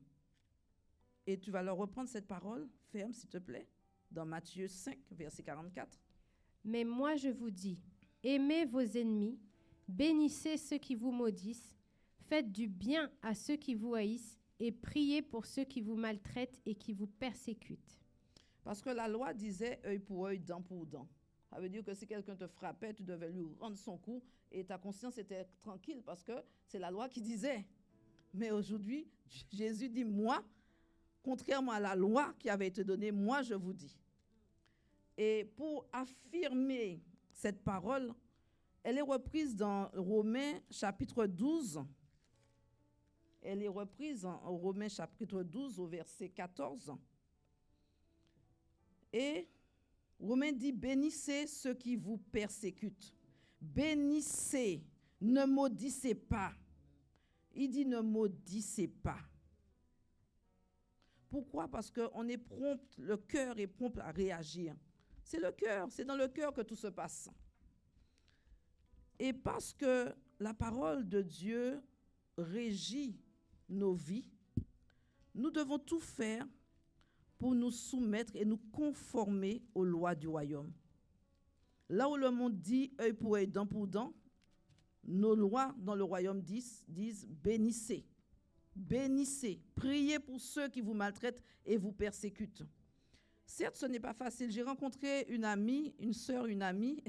Et tu vas leur reprendre cette parole, ferme s'il te plaît, dans Matthieu 5, verset 44. Mais moi je vous dis, aimez vos ennemis, bénissez ceux qui vous maudissent, faites du bien à ceux qui vous haïssent et priez pour ceux qui vous maltraitent et qui vous persécutent. Parce que la loi disait œil pour œil, dent pour dent. Ça veut dire que si quelqu'un te frappait, tu devais lui rendre son coup et ta conscience était tranquille parce que c'est la loi qui disait. Mais aujourd'hui, Jésus dit, moi, contrairement à la loi qui avait été donnée, moi je vous dis. Et pour affirmer cette parole, elle est reprise dans Romains chapitre 12. Elle est reprise en Romains chapitre 12 au verset 14. Et Romains dit, bénissez ceux qui vous persécutent. Bénissez, ne maudissez pas. Il dit, ne maudissez pas. Pourquoi? Parce qu'on est prompt, le cœur est prompt à réagir. C'est le cœur, c'est dans le cœur que tout se passe. Et parce que la parole de Dieu régit nos vies, nous devons tout faire pour nous soumettre et nous conformer aux lois du royaume. Là où le monde dit œil pour œil, dent pour dent, nos lois dans le royaume disent bénissez, bénissez, priez pour ceux qui vous maltraitent et vous persécutent. Certes, ce n'est pas facile. J'ai rencontré une amie, une sœur, une amie,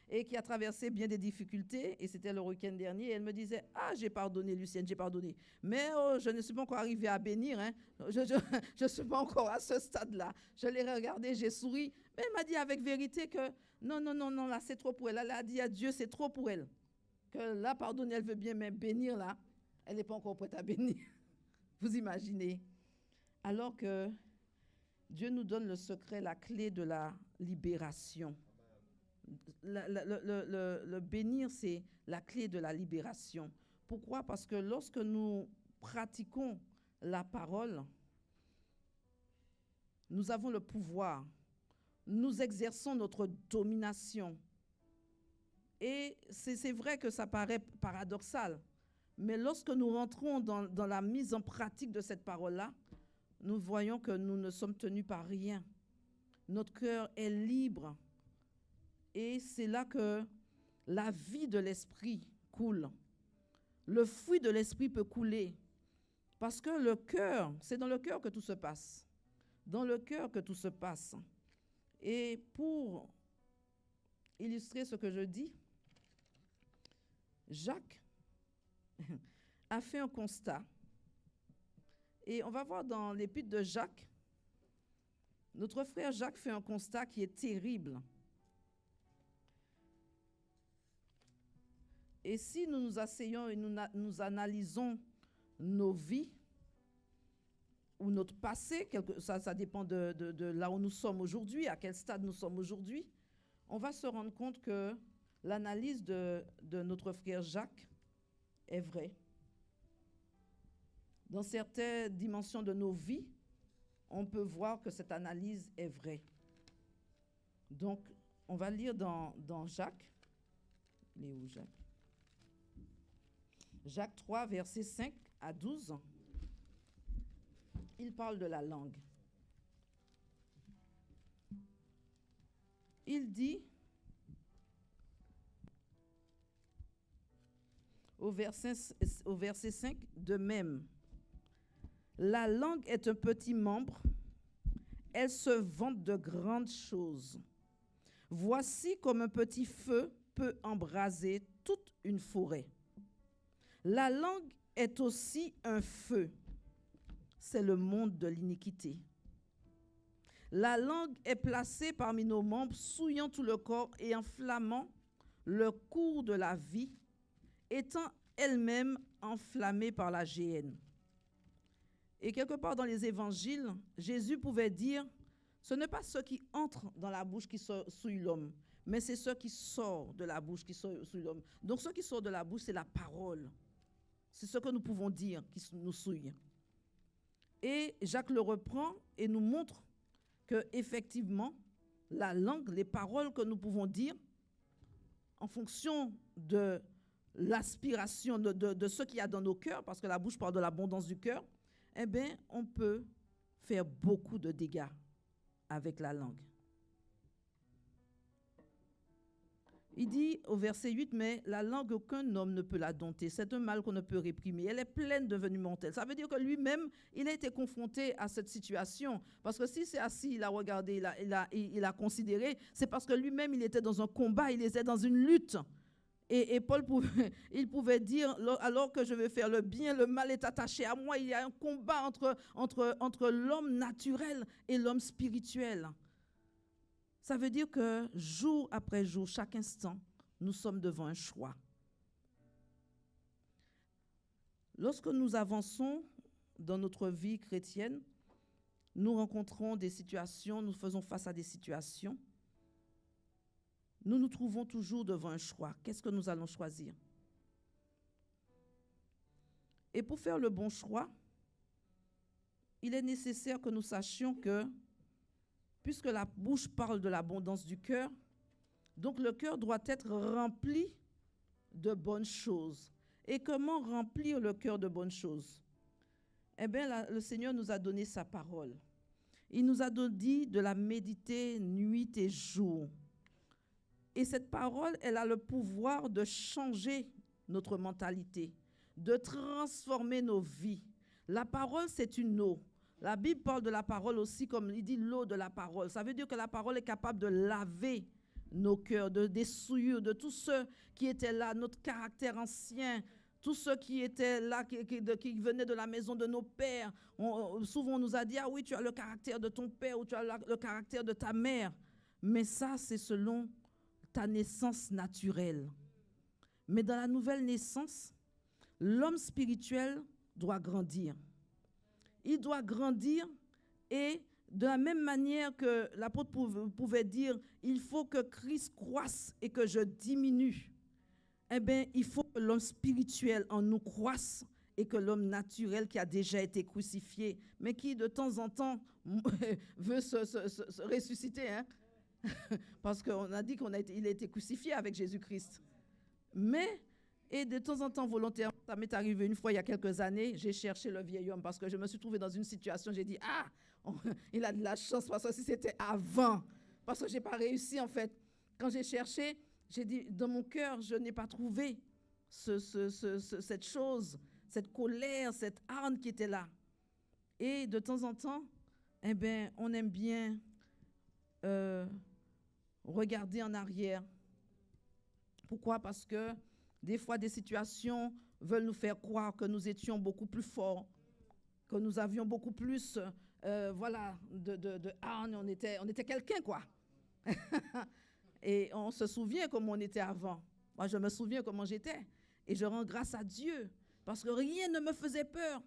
et qui a traversé bien des difficultés, et c'était le week-end dernier, et elle me disait, ah, j'ai pardonné, Lucienne, j'ai pardonné. Mais je ne suis pas encore arrivée à bénir, hein. Je ne suis pas encore à ce stade-là. Je l'ai regardée, j'ai souri, mais elle m'a dit avec vérité que non, là, c'est trop pour elle. Elle a dit à Dieu, c'est trop pour elle. Que là, pardonner, elle veut bien, mais bénir, là, elle n'est pas encore prête à bénir. Vous imaginez? Alors que Dieu nous donne le secret, la clé de la libération. Le bénir, c'est la clé de la libération. Pourquoi? Parce que lorsque nous pratiquons la parole, nous avons le pouvoir. Nous exerçons notre domination. Et c'est vrai que ça paraît paradoxal, mais lorsque nous rentrons dans la mise en pratique de cette parole-là, nous voyons que nous ne sommes tenus par rien. Notre cœur est libre. Et c'est là que la vie de l'esprit coule. Le fruit de l'esprit peut couler. Parce que le cœur, c'est dans le cœur que tout se passe. Dans le cœur que tout se passe. Et pour illustrer ce que je dis, Jacques a fait un constat. Et on va voir dans l'épître de Jacques, notre frère Jacques fait un constat qui est terrible. Et si nous nous asseyons et nous analysons nos vies ou notre passé, ça dépend de là où nous sommes aujourd'hui, à quel stade nous sommes aujourd'hui, on va se rendre compte que l'analyse de notre frère Jacques est vraie. Dans certaines dimensions de nos vies, on peut voir que cette analyse est vraie. Donc, on va lire dans Jacques. Il est où, Jacques? Jacques 3, versets 5 à 12. Il parle de la langue. Il dit, au verset 5, de même, la langue est un petit membre, elle se vante de grandes choses. Voici comme un petit feu peut embraser toute une forêt. La langue est aussi un feu, c'est le monde de l'iniquité. La langue est placée parmi nos membres, souillant tout le corps et enflammant le cours de la vie, étant elle-même enflammée par la géhenne. Et quelque part dans les évangiles, Jésus pouvait dire, ce n'est pas ceux qui entrent dans la bouche qui souillent l'homme, mais c'est ceux qui sortent de la bouche qui souillent l'homme. Donc ceux qui sortent de la bouche, c'est la parole. C'est ce que nous pouvons dire qui nous souille. Et Jacques le reprend et nous montre que effectivement, la langue, les paroles que nous pouvons dire, en fonction de l'aspiration de ce qu'il y a dans nos cœurs, parce que la bouche parle de l'abondance du cœur, eh bien, on peut faire beaucoup de dégâts avec la langue. Il dit au verset 8, mais la langue, aucun homme ne peut la dompter. C'est un mal qu'on ne peut réprimer. Elle est pleine de venin mortel. Ça veut dire que lui-même, il a été confronté à cette situation. Parce que si c'est assis, il a regardé, il a considéré, c'est parce que lui-même, il était dans un combat, il était dans une lutte. Et Paul pouvait dire, alors que je vais faire le bien, le mal est attaché à moi. Il y a un combat entre l'homme naturel et l'homme spirituel. Ça veut dire que jour après jour, chaque instant, nous sommes devant un choix. Lorsque nous avançons dans notre vie chrétienne, nous rencontrons des situations, nous faisons face à des situations. Nous nous trouvons toujours devant un choix. Qu'est-ce que nous allons choisir? Et pour faire le bon choix, il est nécessaire que nous sachions que puisque la bouche parle de l'abondance du cœur, donc le cœur doit être rempli de bonnes choses. Et comment remplir le cœur de bonnes choses? Eh bien, le Seigneur nous a donné sa parole. Il nous a dit de la méditer nuit et jour. Et cette parole, elle a le pouvoir de changer notre mentalité, de transformer nos vies. La parole, c'est une eau. La Bible parle de la parole aussi comme il dit l'eau de la parole. Ça veut dire que la parole est capable de laver nos cœurs, de dessouiller de tous ceux qui étaient là, notre caractère ancien, tous ceux qui étaient là, qui venaient de la maison de nos pères. Souvent on nous a dit, ah oui, tu as le caractère de ton père ou tu as le caractère de ta mère. Mais ça, c'est selon ta naissance naturelle. Mais dans la nouvelle naissance, l'homme spirituel doit grandir. Il doit grandir et de la même manière que l'apôtre pouvait dire, il faut que Christ croisse et que je diminue. Eh bien, il faut que l'homme spirituel en nous croisse et que l'homme naturel qui a déjà été crucifié, mais qui de temps en temps veut se ressusciter, hein? Parce qu'on a dit qu'il a été crucifié avec Jésus-Christ. Mais, et de temps en temps, volontairement, ça m'est arrivé une fois il y a quelques années, j'ai cherché le vieil homme parce que je me suis trouvée dans une situation, j'ai dit, ah, il a de la chance parce que si c'était avant, parce que je n'ai pas réussi en fait. Quand j'ai cherché, j'ai dit, dans mon cœur, je n'ai pas trouvé cette chose, cette colère, cette hargne qui était là. Et de temps en temps, eh bien, on aime bien regarder en arrière. Pourquoi? Parce que des fois, des situations veulent nous faire croire que nous étions beaucoup plus forts, que nous avions beaucoup plus de hargne, on était quelqu'un, quoi. Et on se souvient comment on était avant. Moi, je me souviens comment j'étais. Et je rends grâce à Dieu, parce que rien ne me faisait peur.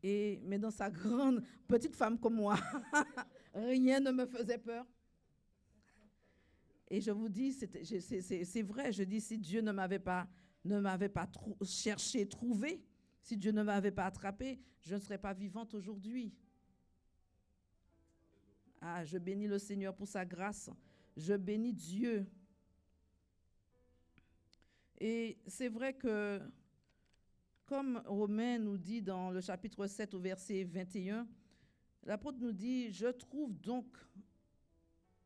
Mais dans sa grande petite femme comme moi, rien ne me faisait peur. Et je vous dis, c'est vrai, je dis, si Dieu ne m'avait pas cherché, trouvé, si Dieu ne m'avait pas attrapé, je ne serais pas vivante aujourd'hui. Ah, je bénis le Seigneur pour sa grâce. Je bénis Dieu. Et c'est vrai que, comme Romain nous dit dans le chapitre 7 au verset 21, l'apôtre nous dit, je trouve donc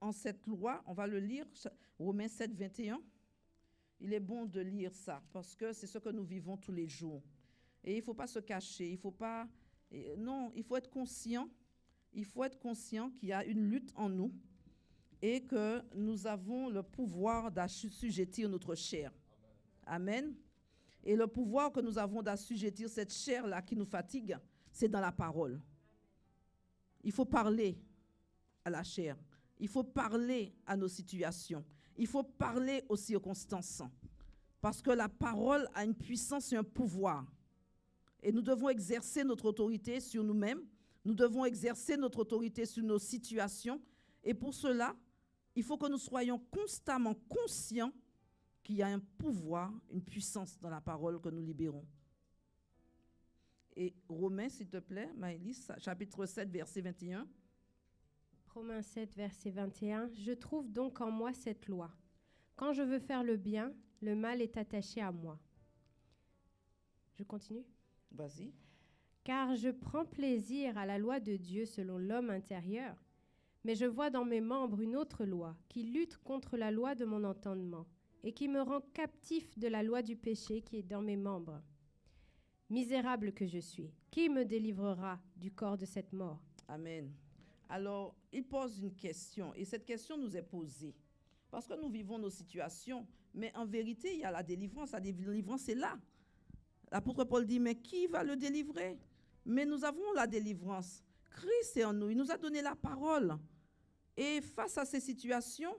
en cette loi, on va le lire, Romains 7, 21, il est bon de lire ça parce que c'est ce que nous vivons tous les jours. Et il ne faut pas se cacher, il faut pas, non, il faut être conscient. Il faut être conscient qu'il y a une lutte en nous et que nous avons le pouvoir d'assujettir notre chair. Amen. Et le pouvoir que nous avons d'assujettir cette chair-là qui nous fatigue, c'est dans la parole. Il faut parler à la chair. Il faut parler à nos situations. Il faut parler aux circonstances. Parce que la parole a une puissance et un pouvoir. Et nous devons exercer notre autorité sur nous-mêmes. Nous devons exercer notre autorité sur nos situations. Et pour cela, il faut que nous soyons constamment conscients qu'il y a un pouvoir, une puissance dans la parole que nous libérons. Et Romains, s'il te plaît, Maëlys, chapitre 7, verset 21. Romains 7, verset 21. Je trouve donc en moi cette loi. Quand je veux faire le bien, le mal est attaché à moi. Je continue? Vas-y. Car je prends plaisir à la loi de Dieu selon l'homme intérieur, mais je vois dans mes membres une autre loi qui lutte contre la loi de mon entendement et qui me rend captif de la loi du péché qui est dans mes membres. Misérable que je suis, qui me délivrera du corps de cette mort? Amen. Alors, il pose une question, et cette question nous est posée. Parce que nous vivons nos situations, mais en vérité, il y a la délivrance. La délivrance est là. L'apôtre Paul dit, mais qui va le délivrer? Mais nous avons la délivrance. Christ est en nous. Il nous a donné la parole. Et face à ces situations,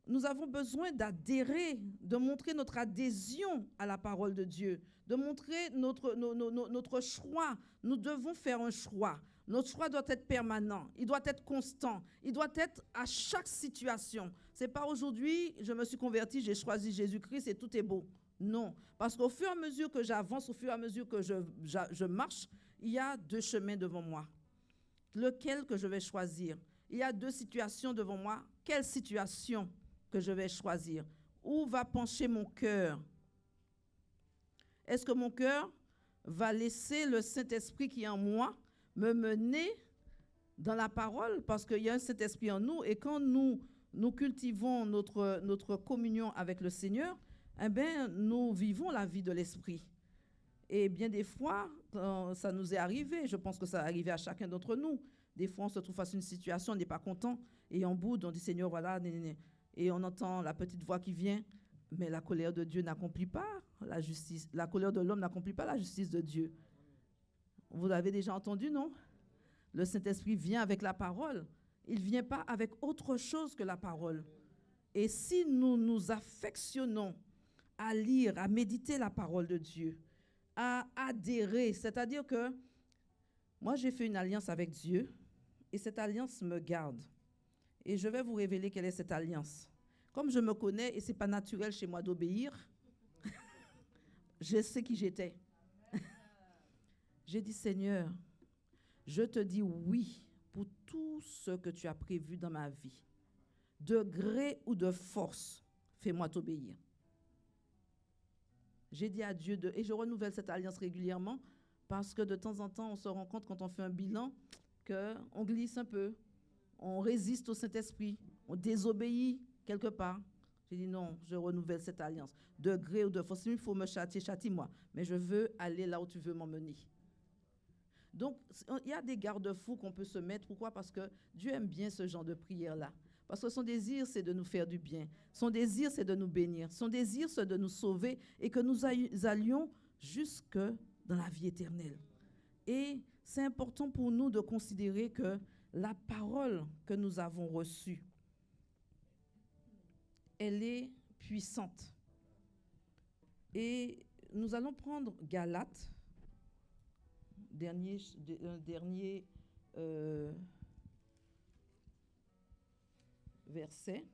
nous avons besoin d'adhérer, de montrer notre adhésion à la parole de Dieu, de montrer notre choix. Nous devons faire un choix. Notre choix doit être permanent, il doit être constant, il doit être à chaque situation. Ce n'est pas aujourd'hui, je me suis converti, j'ai choisi Jésus-Christ et tout est beau. Non, parce qu'au fur et à mesure que j'avance, au fur et à mesure que je marche, il y a deux chemins devant moi. Lequel que je vais choisir? Il y a deux situations devant moi. Quelle situation que je vais choisir? Où va pencher mon cœur? Est-ce que mon cœur va laisser le Saint-Esprit qui est en moi me mener dans la parole? Parce qu'il y a un Saint-Esprit en nous, et quand nous cultivons notre communion avec le Seigneur, eh bien, nous vivons la vie de l'Esprit. Et bien des fois, quand ça nous est arrivé, je pense que ça est arrivé à chacun d'entre nous, des fois on se trouve face à une situation, on n'est pas content, et on boude, on dit Seigneur, voilà, et on entend la petite voix qui vient, mais la colère de Dieu n'accomplit pas la justice, la colère de l'homme n'accomplit pas la justice de Dieu. Vous l'avez déjà entendu, non? Le Saint-Esprit vient avec la parole. Il ne vient pas avec autre chose que la parole. Et si nous nous affectionnons à lire, à méditer la parole de Dieu, à adhérer, c'est-à-dire que moi, j'ai fait une alliance avec Dieu et cette alliance me garde. Et je vais vous révéler quelle est cette alliance. Comme je me connais et ce n'est pas naturel chez moi d'obéir, je sais qui j'étais. J'ai dit, Seigneur, je te dis oui pour tout ce que tu as prévu dans ma vie. De gré ou de force, fais-moi t'obéir. J'ai dit à Dieu, et je renouvelle cette alliance régulièrement, parce que de temps en temps, on se rend compte quand on fait un bilan qu'on glisse un peu, on résiste au Saint-Esprit, on désobéit quelque part. J'ai dit non, je renouvelle cette alliance. De gré ou de force, il faut me châtier, châtie-moi, mais je veux aller là où tu veux m'emmener. Donc, il y a des garde-fous qu'on peut se mettre. Pourquoi? Parce que Dieu aime bien ce genre de prière-là. Parce que son désir, c'est de nous faire du bien. Son désir, c'est de nous bénir. Son désir, c'est de nous sauver et que nous allions jusque dans la vie éternelle. Et c'est important pour nous de considérer que la parole que nous avons reçue, elle est puissante. Et nous allons prendre Galates, dernier verset,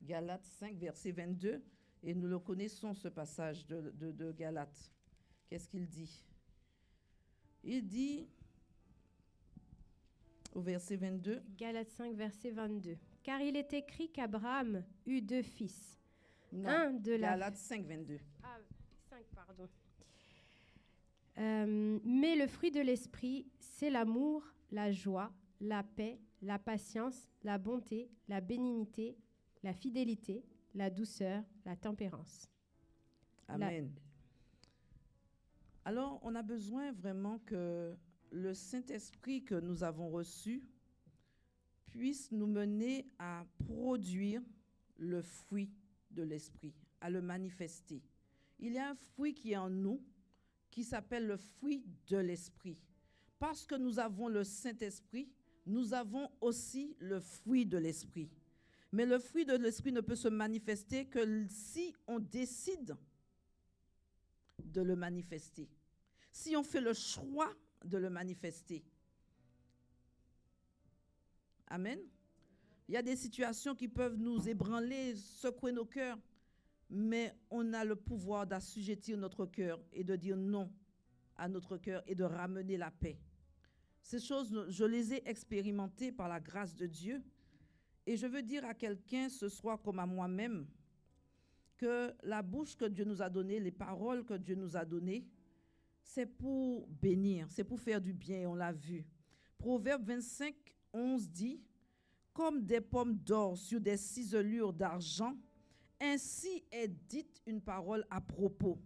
Galates 5, verset 22, et nous le connaissons, ce passage de Galates. Qu'est-ce qu'il dit? Il dit, au verset 22, Galates 5, verset 22. Car il est écrit qu'Abraham eut deux fils. non, Un de la... Galates 5, 22. Ah, 5, pardon. Mais le fruit de l'esprit, c'est l'amour, la joie, la paix, la patience, la bonté, la bénignité, la fidélité, la douceur, la tempérance. Amen. Alors, on a besoin vraiment que le Saint-Esprit que nous avons reçu puisse nous mener à produire le fruit de l'Esprit, à le manifester. Il y a un fruit qui est en nous, qui s'appelle le fruit de l'Esprit. Parce que nous avons le Saint-Esprit, nous avons aussi le fruit de l'Esprit. Mais le fruit de l'Esprit ne peut se manifester que si on décide de le manifester. Si on fait le choix de le manifester. Amen. Il y a des situations qui peuvent nous ébranler, secouer nos cœurs, mais on a le pouvoir d'assujettir notre cœur et de dire non à notre cœur et de ramener la paix. Ces choses, je les ai expérimentées par la grâce de Dieu. Et je veux dire à quelqu'un ce soir comme à moi-même que la bouche que Dieu nous a donnée, les paroles que Dieu nous a données, c'est pour bénir, c'est pour faire du bien, on l'a vu. Proverbe 25, 11 dit, « Comme des pommes d'or sur des ciselures d'argent, ainsi est dite une parole à propos. »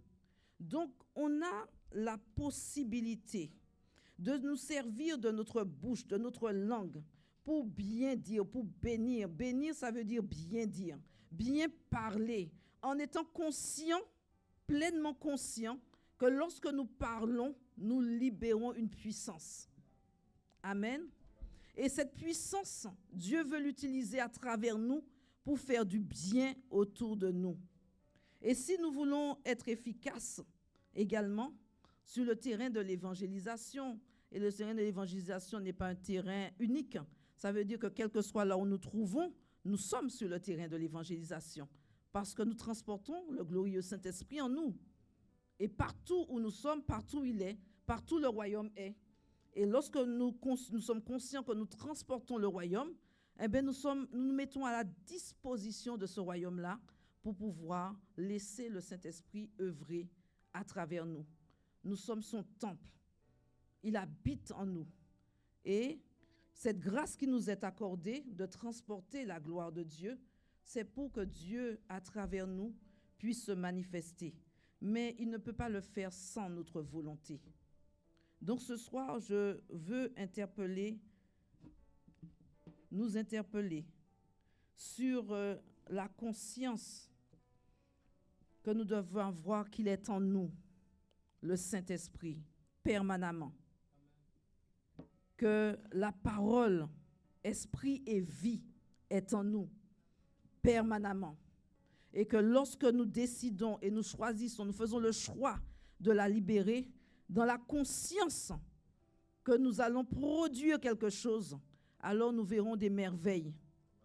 Donc, on a la possibilité de nous servir de notre bouche, de notre langue, pour bien dire, pour bénir. Bénir, ça veut dire bien dire, bien parler, en étant conscient, pleinement conscient, que lorsque nous parlons, nous libérons une puissance. Amen. Et cette puissance, Dieu veut l'utiliser à travers nous pour faire du bien autour de nous. Et si nous voulons être efficaces également sur le terrain de l'évangélisation, et le terrain de l'évangélisation n'est pas un terrain unique, ça veut dire que quel que soit là où nous trouvons, nous sommes sur le terrain de l'évangélisation parce que nous transportons le glorieux Saint-Esprit en nous. Et partout où nous sommes, partout où il est, partout le royaume est. Et lorsque nous sommes conscients que nous transportons le royaume, eh bien nous nous mettons à la disposition de ce royaume-là pour pouvoir laisser le Saint-Esprit œuvrer à travers nous. Nous sommes son temple. Il habite en nous. Et cette grâce qui nous est accordée de transporter la gloire de Dieu, c'est pour que Dieu, à travers nous, puisse se manifester. Mais il ne peut pas le faire sans notre volonté. Donc ce soir, je veux nous interpeller sur la conscience que nous devons avoir qu'il est en nous, le Saint-Esprit, permanemment. Que la parole, esprit et vie est en nous, permanemment. Et que lorsque nous décidons et nous choisissons, nous faisons le choix de la libérer, dans la conscience que nous allons produire quelque chose, alors nous verrons des merveilles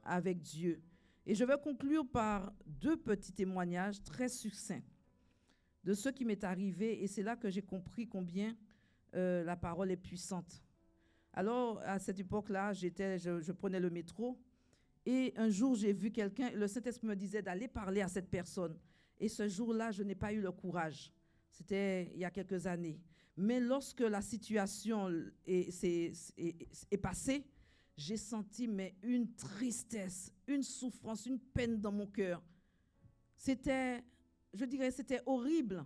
avec Dieu. Et je vais conclure par 2 petits témoignages très succincts de ce qui m'est arrivé, et c'est là que j'ai compris combien la parole est puissante. Alors, à cette époque-là, je prenais le métro, et un jour, j'ai vu quelqu'un, le Saint-Esprit me disait d'aller parler à cette personne. Et ce jour-là, je n'ai pas eu le courage. C'était il y a quelques années. Mais lorsque la situation est passée, j'ai senti une tristesse, une souffrance, une peine dans mon cœur. C'était horrible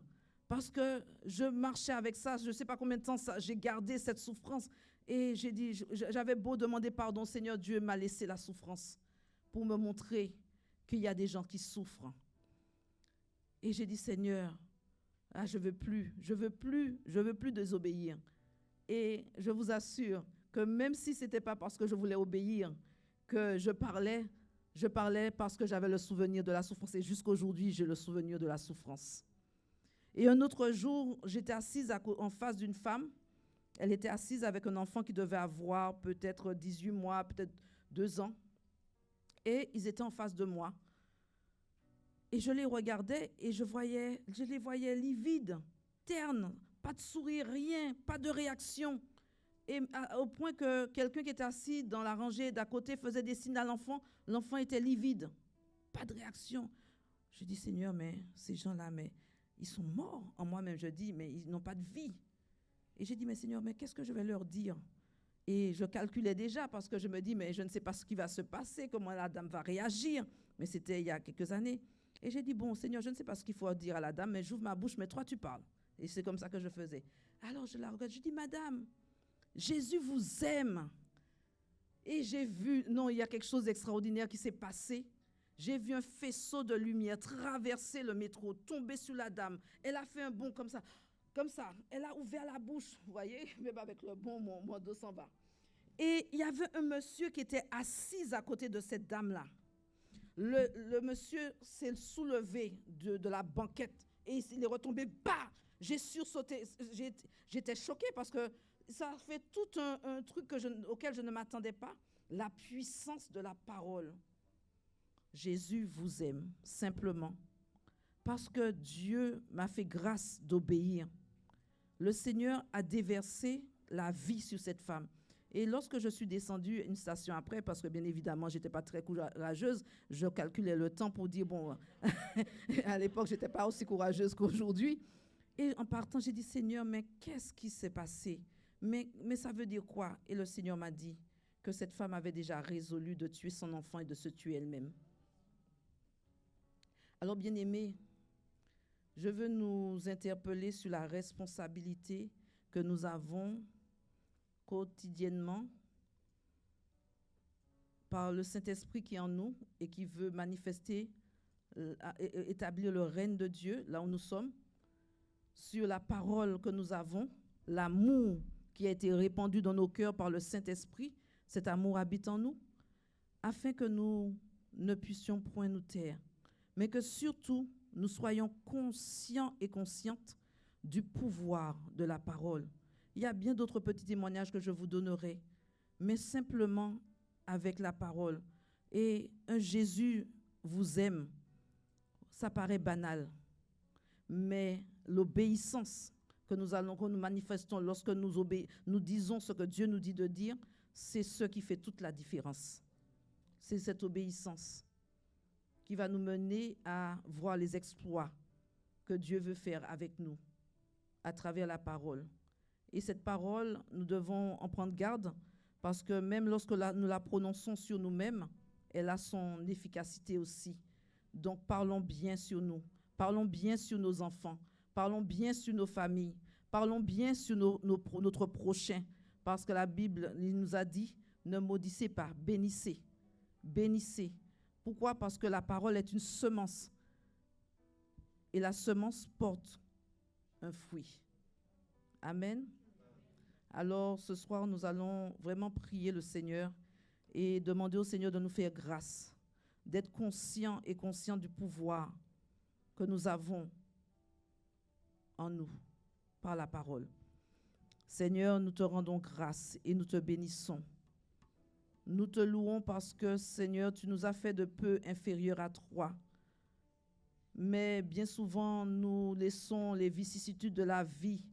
parce que je marchais avec ça, je ne sais pas combien de temps j'ai gardé cette souffrance. Et j'ai dit, j'avais beau demander pardon, Seigneur, Dieu m'a laissé la souffrance pour me montrer qu'il y a des gens qui souffrent. Et j'ai dit, Seigneur, je veux plus désobéir. Et je vous assure que même si ce n'était pas parce que je voulais obéir que je parlais parce que j'avais le souvenir de la souffrance. Et jusqu'aujourd'hui, j'ai le souvenir de la souffrance. Et un autre jour, j'étais assise en face d'une femme. Elle était assise avec un enfant qui devait avoir peut-être 18 mois, peut-être 2 ans. Et ils étaient en face de moi. Et je les regardais et je les voyais livides, ternes, pas de sourire, rien, pas de réaction. Et au point que quelqu'un qui était assis dans la rangée d'à côté faisait des signes à l'enfant, l'enfant était livide, pas de réaction. Je dis, Seigneur, mais ces gens-là, mais ils sont morts. En moi-même, je dis, mais ils n'ont pas de vie. Et j'ai dit, mais Seigneur, mais qu'est-ce que je vais leur dire? Et je calculais déjà parce que je me dis, mais je ne sais pas ce qui va se passer, comment la dame va réagir. Mais c'était il y a quelques années. Et j'ai dit, bon, Seigneur, je ne sais pas ce qu'il faut dire à la dame, mais j'ouvre ma bouche, mais toi, tu parles. Et c'est comme ça que je faisais. Alors, je la regarde, je dis, Madame, Jésus vous aime. Et j'ai vu, non, il y a quelque chose d'extraordinaire qui s'est passé. J'ai vu un faisceau de lumière traverser le métro, tomber sur la dame. Elle a fait un bond comme ça. Elle a ouvert la bouche, vous voyez, même avec le bond, mon dos s'en va. Et il y avait un monsieur qui était assis à côté de cette dame-là. Le monsieur s'est soulevé de la banquette et il est retombé, bah! J'ai sursauté, j'étais choquée parce que ça a fait tout un truc auquel je ne m'attendais pas. La puissance de la parole. Jésus vous aime, simplement. Parce que Dieu m'a fait grâce d'obéir. Le Seigneur a déversé la vie sur cette femme. Et lorsque je suis descendue une station après, parce que bien évidemment, je n'étais pas très courageuse, je calculais le temps pour dire, bon, à l'époque, je n'étais pas aussi courageuse qu'aujourd'hui. Et en partant, j'ai dit, Seigneur, mais qu'est-ce qui s'est passé? Mais ça veut dire quoi? Et le Seigneur m'a dit que cette femme avait déjà résolu de tuer son enfant et de se tuer elle-même. Alors, bien-aimés, je veux nous interpeller sur la responsabilité que nous avons quotidiennement par le Saint-Esprit qui est en nous et qui veut manifester, établir le règne de Dieu là où nous sommes, sur la parole que nous avons, l'amour qui a été répandu dans nos cœurs par le Saint-Esprit, cet amour habite en nous, afin que nous ne puissions point nous taire, mais que surtout nous soyons conscients et conscientes du pouvoir de la parole. Il y a bien d'autres petits témoignages que je vous donnerai, mais simplement avec la parole. Et un Jésus vous aime, ça paraît banal, mais l'obéissance que nous manifestons lorsque nous disons ce que Dieu nous dit de dire, c'est ce qui fait toute la différence. C'est cette obéissance qui va nous mener à voir les exploits que Dieu veut faire avec nous à travers la parole. Et cette parole, nous devons en prendre garde parce que même lorsque nous la prononçons sur nous-mêmes, elle a son efficacité aussi. Donc parlons bien sur nous, parlons bien sur nos enfants, parlons bien sur nos familles, parlons bien sur notre prochain, parce que la Bible nous a dit, ne maudissez pas, bénissez, bénissez. Pourquoi? Parce que la parole est une semence. Et la semence porte un fruit. Amen. Alors ce soir, nous allons vraiment prier le Seigneur et demander au Seigneur de nous faire grâce, d'être conscients et conscients du pouvoir que nous avons en nous par la parole. Seigneur, nous te rendons grâce et nous te bénissons. Nous te louons parce que, Seigneur, tu nous as fait de peu inférieurs à toi. Mais bien souvent, nous laissons les vicissitudes de la vie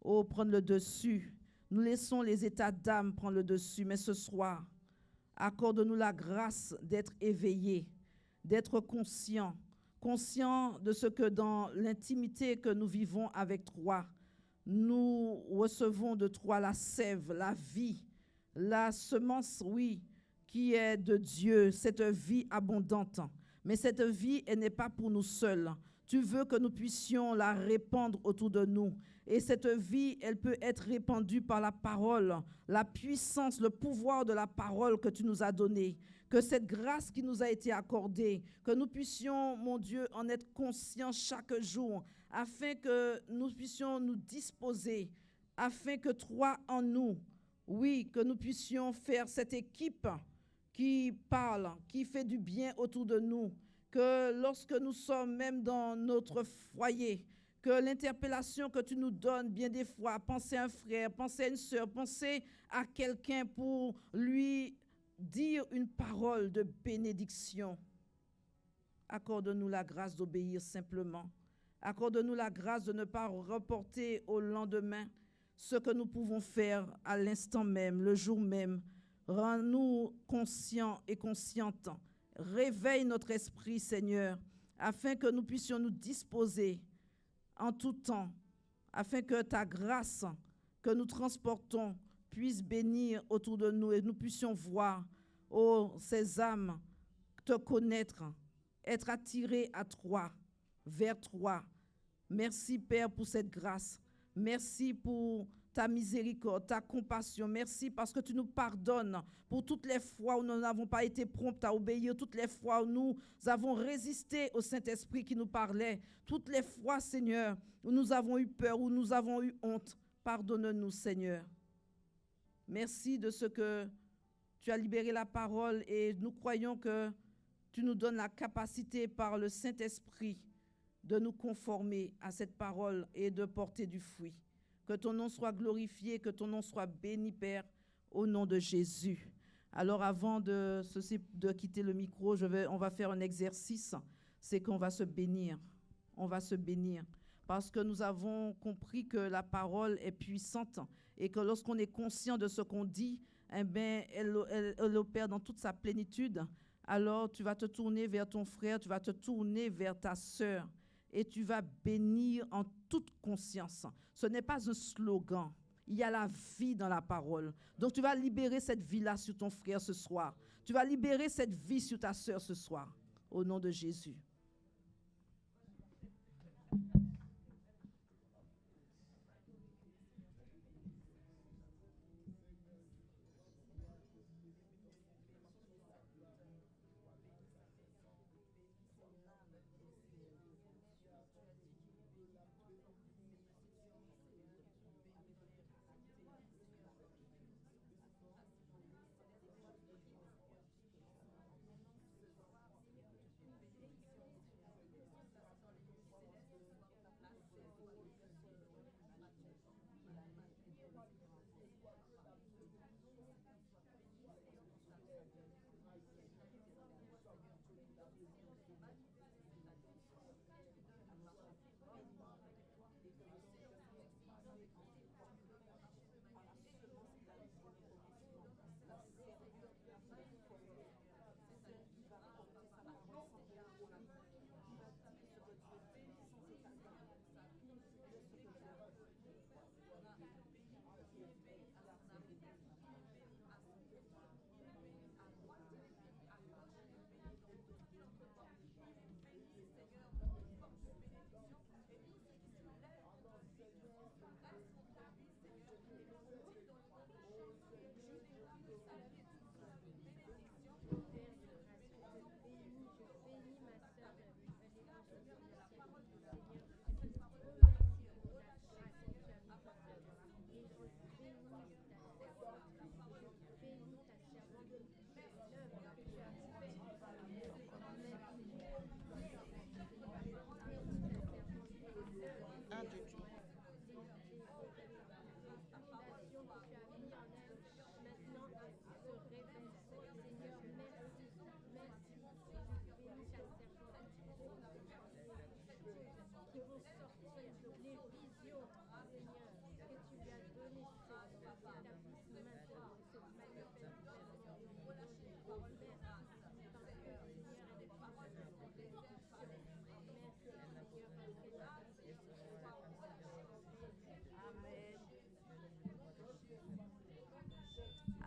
prendre le dessus. Nous laissons les états d'âme prendre le dessus. Mais ce soir, accorde-nous la grâce d'être éveillés, d'être conscients de ce que dans l'intimité que nous vivons avec toi, nous recevons de toi la sève, la vie, la semence, oui, qui est de Dieu, cette vie abondante. Mais cette vie, elle n'est pas pour nous seuls. Tu veux que nous puissions la répandre autour de nous. Et cette vie, elle peut être répandue par la parole, la puissance, le pouvoir de la parole que tu nous as donnée. Que cette grâce qui nous a été accordée, que nous puissions, mon Dieu, en être conscients chaque jour, afin que nous puissions nous disposer, afin que toi en nous, oui, que nous puissions faire cette équipe qui parle, qui fait du bien autour de nous, que lorsque nous sommes même dans notre foyer, que l'interpellation que tu nous donnes bien des fois, penser à un frère, penser à une sœur, penser à quelqu'un pour lui dire une parole de bénédiction. Accorde-nous la grâce d'obéir simplement. Accorde-nous la grâce de ne pas reporter au lendemain ce que nous pouvons faire à l'instant même, le jour même. Rends-nous conscients et conscientes. Réveille notre esprit, Seigneur, afin que nous puissions nous disposer en tout temps, afin que ta grâce que nous transportons puisse bénir autour de nous et nous puissions voir, ces âmes, te connaître, être attirés à toi, vers toi. Merci, Père, pour cette grâce. Merci pour ta miséricorde, ta compassion. Merci parce que tu nous pardonnes pour toutes les fois où nous n'avons pas été prompts à obéir, toutes les fois où nous avons résisté au Saint-Esprit qui nous parlait, toutes les fois, Seigneur, où nous avons eu peur, où nous avons eu honte. Pardonne-nous, Seigneur. Merci de ce que tu as libéré la parole et nous croyons que tu nous donnes la capacité par le Saint-Esprit de nous conformer à cette parole et de porter du fruit. Que ton nom soit glorifié, que ton nom soit béni, Père, au nom de Jésus. Alors avant de quitter le micro, on va faire un exercice, c'est qu'on va se bénir. On va se bénir parce que nous avons compris que la parole est puissante et que lorsqu'on est conscient de ce qu'on dit, eh bien, elle opère dans toute sa plénitude. Alors tu vas te tourner vers ton frère, tu vas te tourner vers ta sœur et tu vas bénir en toute conscience. Ce n'est pas un slogan. Il y a la vie dans la parole. Donc tu vas libérer cette vie-là sur ton frère ce soir. Tu vas libérer cette vie sur ta sœur ce soir. Au nom de Jésus.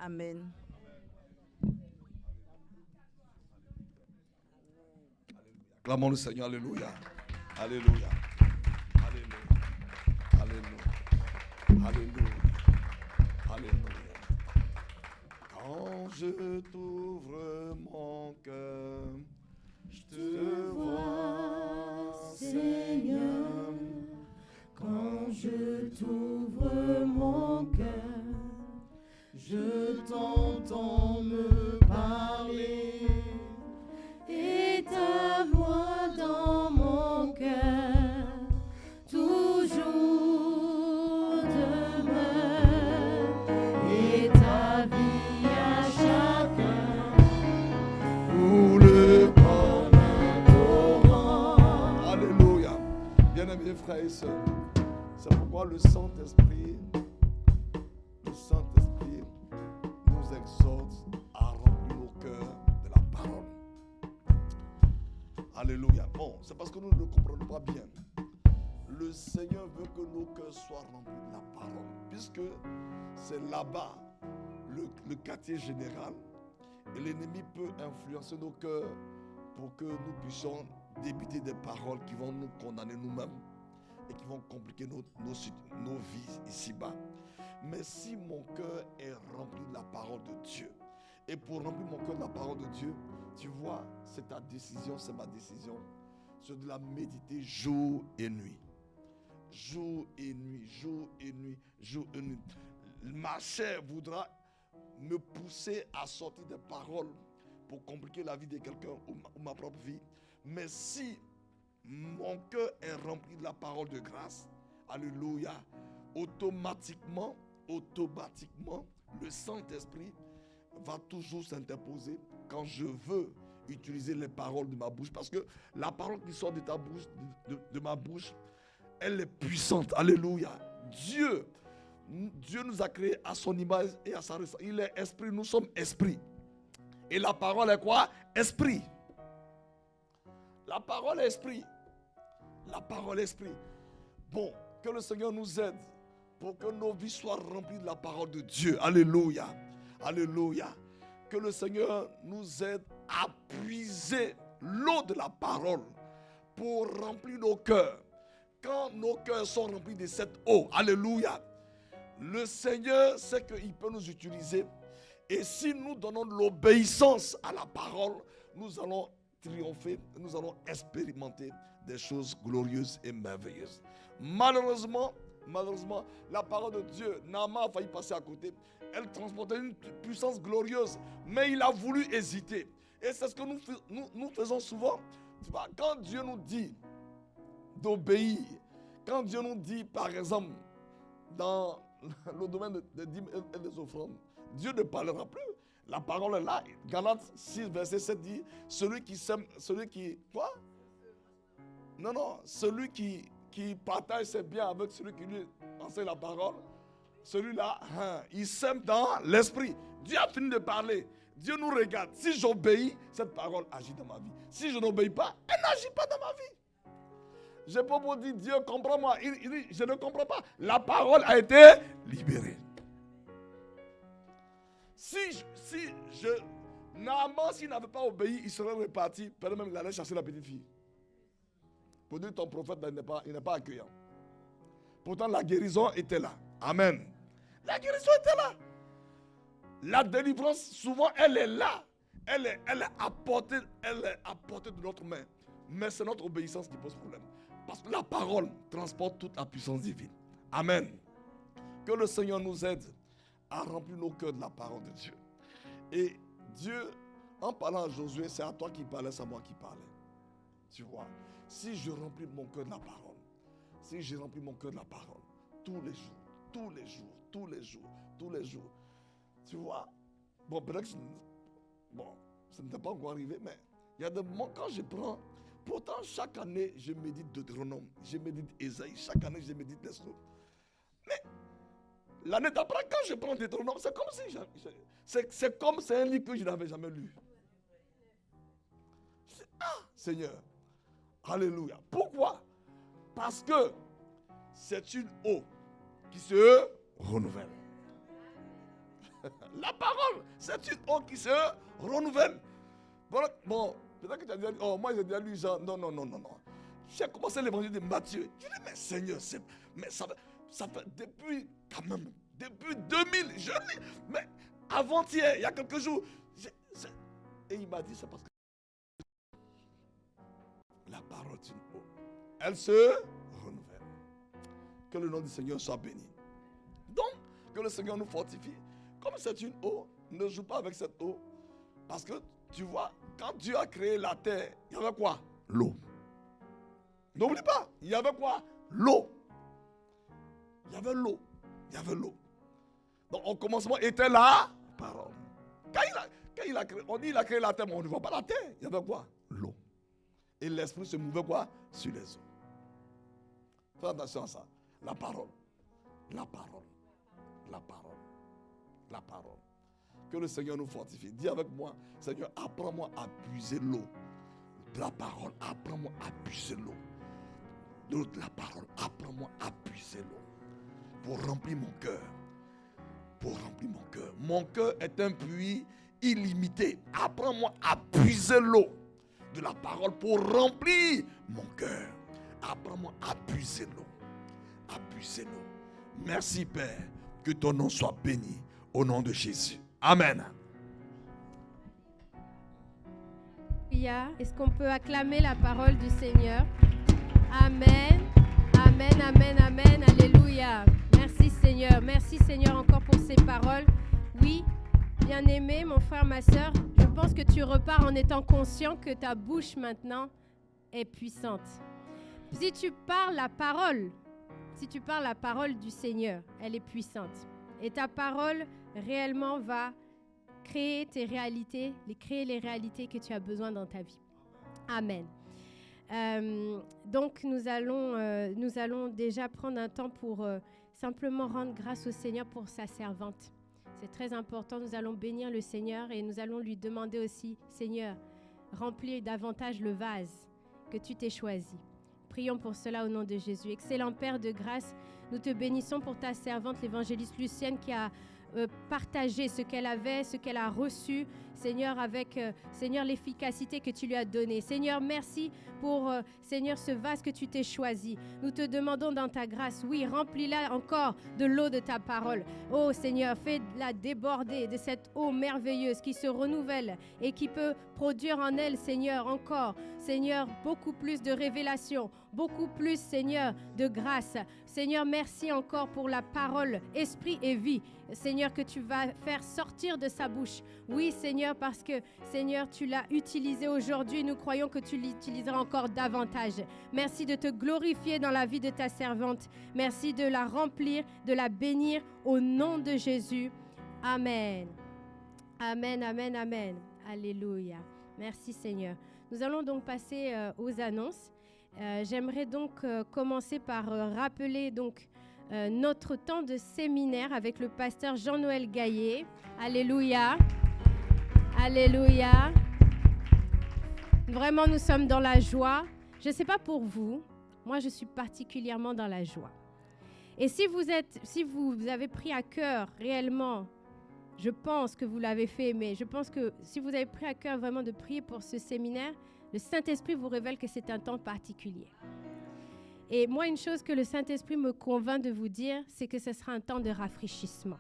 Amen. Clamons le Seigneur, alléluia. Alléluia. Alléluia. Alléluia. Alléluia. Alléluia. Quand je t'ouvre mon cœur, je te vois, Seigneur. Quand je t'ouvre mon cœur, je t'entends me parler et ta voix dans mon cœur toujours demeure et ta vie à chacun coule comme un torrent. Alléluia. Bien-aimés frères et sœurs, c'est pourquoi le Saint-Esprit nous exhorte à remplir nos cœurs de la parole. Alléluia. Bon, c'est parce que nous ne le comprenons pas bien. Le Seigneur veut que nos cœurs soient remplis de la parole, puisque c'est là-bas le quartier général et l'ennemi peut influencer nos cœurs pour que nous puissions débiter des paroles qui vont nous condamner nous-mêmes et qui vont compliquer nos vies ici-bas. Mais si mon cœur est rempli de la parole de Dieu, et pour remplir mon cœur de la parole de Dieu, tu vois, c'est ta décision, c'est ma décision, c'est de la méditer jour et nuit. Jour et nuit, jour et nuit, jour et nuit. Ma chair voudra me pousser à sortir des paroles pour compliquer la vie de quelqu'un ou ma propre vie. Mais si mon cœur est rempli de la parole de grâce, alléluia, automatiquement, le Saint-Esprit va toujours s'interposer quand je veux utiliser les paroles de ma bouche. Parce que la parole qui sort de ta bouche, de ma bouche, elle est puissante. Alléluia. Dieu nous a créés à son image et à sa ressemblance. Il est esprit, nous sommes esprit. Et la parole est quoi? Esprit. La parole est esprit. La parole esprit. Bon, que le Seigneur nous aide pour que nos vies soient remplies de la parole de Dieu. Alléluia. Alléluia. Que le Seigneur nous aide à puiser l'eau de la parole pour remplir nos cœurs. Quand nos cœurs sont remplis de cette eau, alléluia, le Seigneur sait qu'il peut nous utiliser. Et si nous donnons de l'obéissance à la parole, nous allons triompher, nous allons expérimenter des choses glorieuses et merveilleuses. Malheureusement, la parole de Dieu, Naaman a failli passer à côté. Elle transportait une puissance glorieuse, mais il a voulu hésiter. Et c'est ce que nous faisons souvent. Tu vois, quand Dieu nous dit d'obéir, quand Dieu nous dit, par exemple, dans le domaine des dîmes et des offrandes, Dieu ne parlera plus. La parole est là. Galates 6, verset 7 dit, celui qui sème, celui qui... Quoi? Non, celui qui partage ses biens avec celui qui lui enseigne la parole, celui-là, il sème dans l'esprit. Dieu a fini de parler. Dieu nous regarde. Si j'obéis, cette parole agit dans ma vie. Si je n'obéis pas, elle n'agit pas dans ma vie. Je peux vous dire, Dieu, comprends-moi. Il dit, je ne comprends pas. La parole a été libérée. Naaman, s'il n'avait pas obéi, il serait reparti. Peut-être même il allait chasser la petite fille. Pour dire ton prophète, il n'est pas accueillant. Pourtant, la guérison était là. Amen. La guérison était là. La délivrance, souvent, elle est là. Elle est à portée de notre main. Mais c'est notre obéissance qui pose problème. Parce que la parole transporte toute la puissance divine. Amen. Que le Seigneur nous aide à remplir nos cœurs de la parole de Dieu. Et Dieu, en parlant à Josué, c'est à toi qui parlais, c'est à moi qui parlais. Tu vois, si je remplis mon cœur de la parole, si je remplis mon cœur de la parole, tous les jours, tu vois, bon, peut-être que ça n'était pas encore arrivé, mais il y a des moments quand je prends, pourtant chaque année, je médite Deutéronome, je médite Ésaïe, chaque année, je médite les psaumes. Mais l'année d'après, quand je prends Deutéronome, c'est comme si c'est un livre que je n'avais jamais lu. Seigneur, alléluia. Pourquoi? Parce que c'est une eau qui se renouvelle. La parole, c'est une eau qui se renouvelle. Bon, peut-être que tu as dit, oh, moi j'ai déjà lu Jean. Non. J'ai commencé l'évangile de Matthieu. Je dis, mais Seigneur, mais ça fait depuis 2000, je lis. Mais avant-hier, il y a quelques jours, et il m'a dit, c'est parce que la parole est une eau. Elle se renouvelle. Que le nom du Seigneur soit béni. Donc, que le Seigneur nous fortifie. Comme c'est une eau, ne joue pas avec cette eau. Parce que, tu vois, quand Dieu a créé la terre, il y avait quoi? L'eau. N'oublie pas, il y avait quoi? L'eau. Il y avait l'eau. Donc, au commencement était la parole. Quand il a créé, on dit qu'il a créé la terre, mais on ne voit pas la terre. Il y avait quoi? L'eau. Et l'esprit se mouvait quoi? Sur les eaux. Fais attention à ça. La parole. Que le Seigneur nous fortifie. Dis avec moi, Seigneur, apprends-moi à puiser l'eau de la parole. Apprends-moi à puiser l'eau de la parole. Apprends-moi à puiser l'eau pour remplir mon cœur. Mon cœur est un puits illimité. Apprends-moi à puiser l'eau de la parole pour remplir mon cœur. Apprends-moi à puiser l'eau. Merci Père. Que ton nom soit béni au nom de Jésus. Amen. Est-ce qu'on peut acclamer la parole du Seigneur? Amen. Alléluia. Merci Seigneur encore pour ces paroles. Oui, bien-aimé, mon frère, ma soeur, je pense que tu repars en étant conscient que ta bouche maintenant est puissante. Si tu parles la parole du Seigneur, elle est puissante. Et ta parole réellement va créer tes réalités, créer les réalités que tu as besoin dans ta vie. Amen. Donc nous allons déjà prendre un temps pour simplement rendre grâce au Seigneur pour sa servante. C'est très important. Nous allons bénir le Seigneur et nous allons lui demander aussi, Seigneur, remplis davantage le vase que tu t'es choisi. prions pour cela au nom de Jésus. Excellent Père de grâce, nous te bénissons pour ta servante, l'évangéliste Lucienne, qui a partagé ce qu'elle avait, ce qu'elle a reçu, Seigneur, avec Seigneur, l'efficacité que tu lui as donnée. Seigneur, merci pour Seigneur, ce vase que tu t'es choisi. Nous te demandons dans ta grâce, oui, remplis-la encore de l'eau de ta parole. Oh Seigneur, fais-la déborder de cette eau merveilleuse qui se renouvelle et qui peut produire en elle, Seigneur, encore, Seigneur, beaucoup plus de révélation, beaucoup plus, Seigneur, de grâce. Seigneur, merci encore pour la parole, esprit et vie, Seigneur, que tu vas faire sortir de sa bouche. Oui, Seigneur, parce que, Seigneur, tu l'as utilisé aujourd'hui. Nous croyons que tu l'utiliseras encore davantage. Merci de te glorifier dans la vie de ta servante. Merci de la remplir, de la bénir au nom de Jésus. Amen. Amen, amen, amen. Alléluia. Merci, Seigneur. Nous allons donc passer aux annonces. J'aimerais donc commencer par rappeler donc notre temps de séminaire avec le pasteur Jean-Noël Gaillet. Alléluia. Alléluia. Vraiment, nous sommes dans la joie. Je ne sais pas pour vous, moi je suis particulièrement dans la joie. Et si vous avez pris à cœur réellement, je pense que vous l'avez fait, mais je pense que si vous avez pris à cœur vraiment de prier pour ce séminaire, le Saint-Esprit vous révèle que c'est un temps particulier. Et moi, une chose que le Saint-Esprit me convainc de vous dire, c'est que ce sera un temps de rafraîchissement.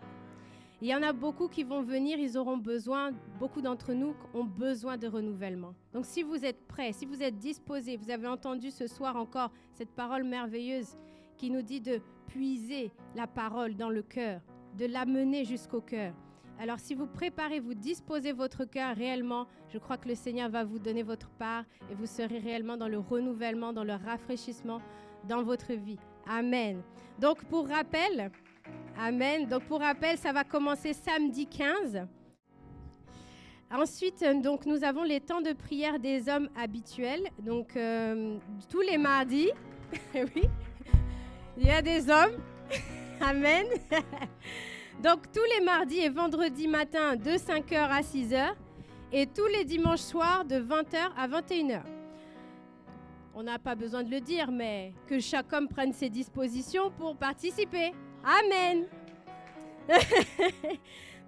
Il y en a beaucoup qui vont venir, ils auront besoin, beaucoup d'entre nous ont besoin de renouvellement. Donc si vous êtes prêts, si vous êtes disposés, vous avez entendu ce soir encore cette parole merveilleuse qui nous dit de puiser la parole dans le cœur, de l'amener jusqu'au cœur. Alors si vous préparez, vous disposez votre cœur réellement, je crois que le Seigneur va vous donner votre part et vous serez réellement dans le renouvellement, dans le rafraîchissement dans votre vie. Amen. Donc pour rappel, amen. Donc pour rappel, ça va commencer samedi 15. Ensuite, donc nous avons les temps de prière des hommes habituels. Donc tous les mardis, oui, il y a des hommes. Amen. Donc, tous les mardis et vendredis matin de 5h à 6h et tous les dimanches soirs de 20h à 21h. On n'a pas besoin de le dire, mais que chaque homme prenne ses dispositions pour participer. Amen.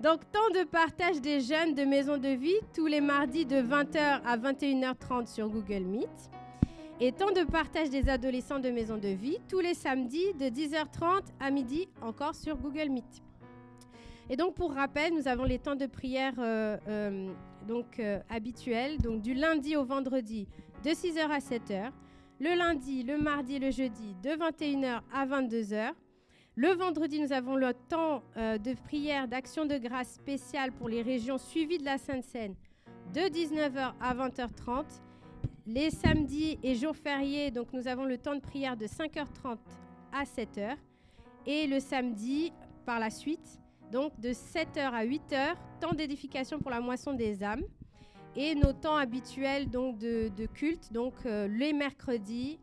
Donc, temps de partage des jeunes de Maison de Vie tous les mardis de 20h à 21h30 sur Google Meet. Et temps de partage des adolescents de Maison de Vie tous les samedis de 10h30 à midi encore sur Google Meet. Et donc, pour rappel, nous avons les temps de prière habituels, donc du lundi au vendredi, de 6h à 7h. Le lundi, le mardi, le jeudi, de 21h à 22h. Le vendredi, nous avons le temps de prière d'action de grâce spéciale pour les régions suivies de la Sainte-Seine, de 19h à 20h30. Les samedis et jours fériés, donc nous avons le temps de prière de 5h30 à 7h. Et le samedi, par la suite, donc de 7h à 8h, temps d'édification pour la moisson des âmes. Et nos temps habituels donc de culte, donc les mercredis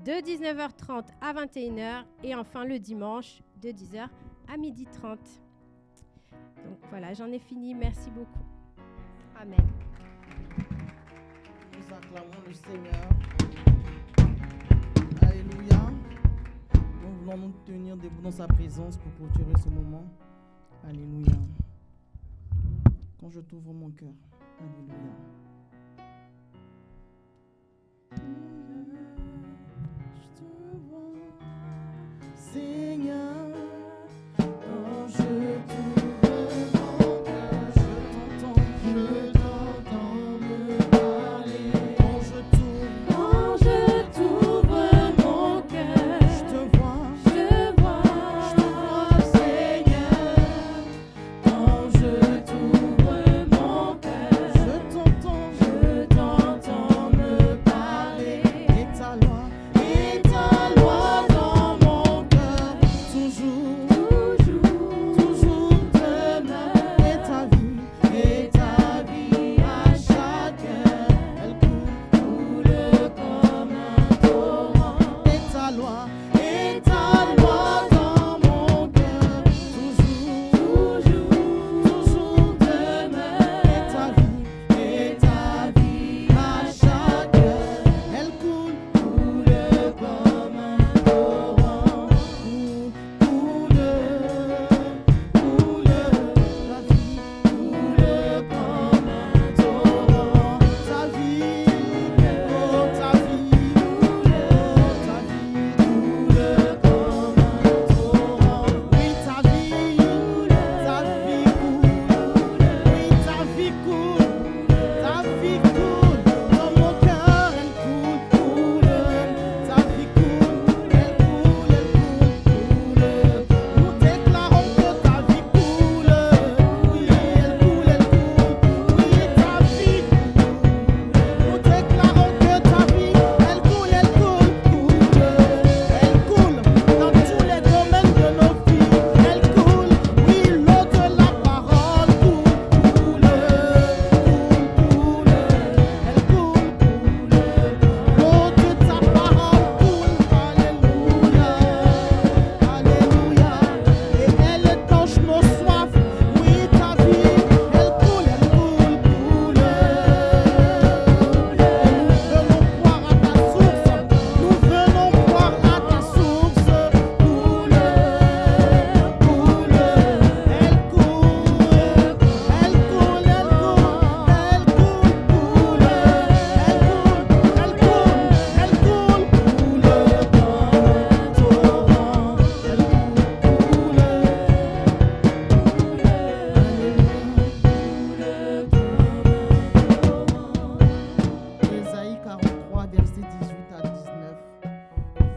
de 19h30 à 21h et enfin le dimanche de 10h à 12h30. Donc voilà, j'en ai fini. Merci beaucoup. Amen. Nous acclamons le Seigneur. Alléluia. Nous voulons nous tenir debout dans sa présence pour clôturer ce moment. Alléluia. Quand je t'ouvre mon cœur. Alléluia. Je te vois, Seigneur. Quand je t'ouvre mon cœur, je t'entends me parler. Quand je t'ouvre mon cœur, je te vois, Seigneur. Quand je t'ouvre mon cœur, je t'entends.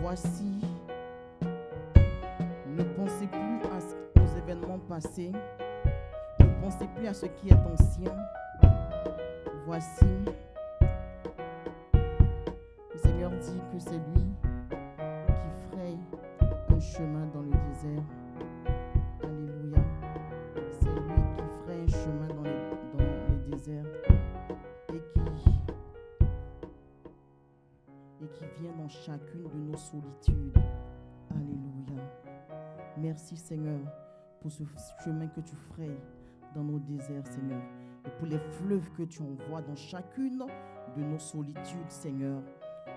voici, ne pensez plus aux événements passés, ne pensez plus à ce qui est ancien. Voici, le Seigneur dit que c'est lui qui fraye un chemin dans le désert. Alléluia. C'est lui qui fraye un chemin dans le désert et qui vient dans chacune de nos solitudes. Alléluia. Merci Seigneur pour ce chemin que tu frayes dans nos déserts, Seigneur, et pour les fleuves que tu envoies dans chacune de nos solitudes, Seigneur.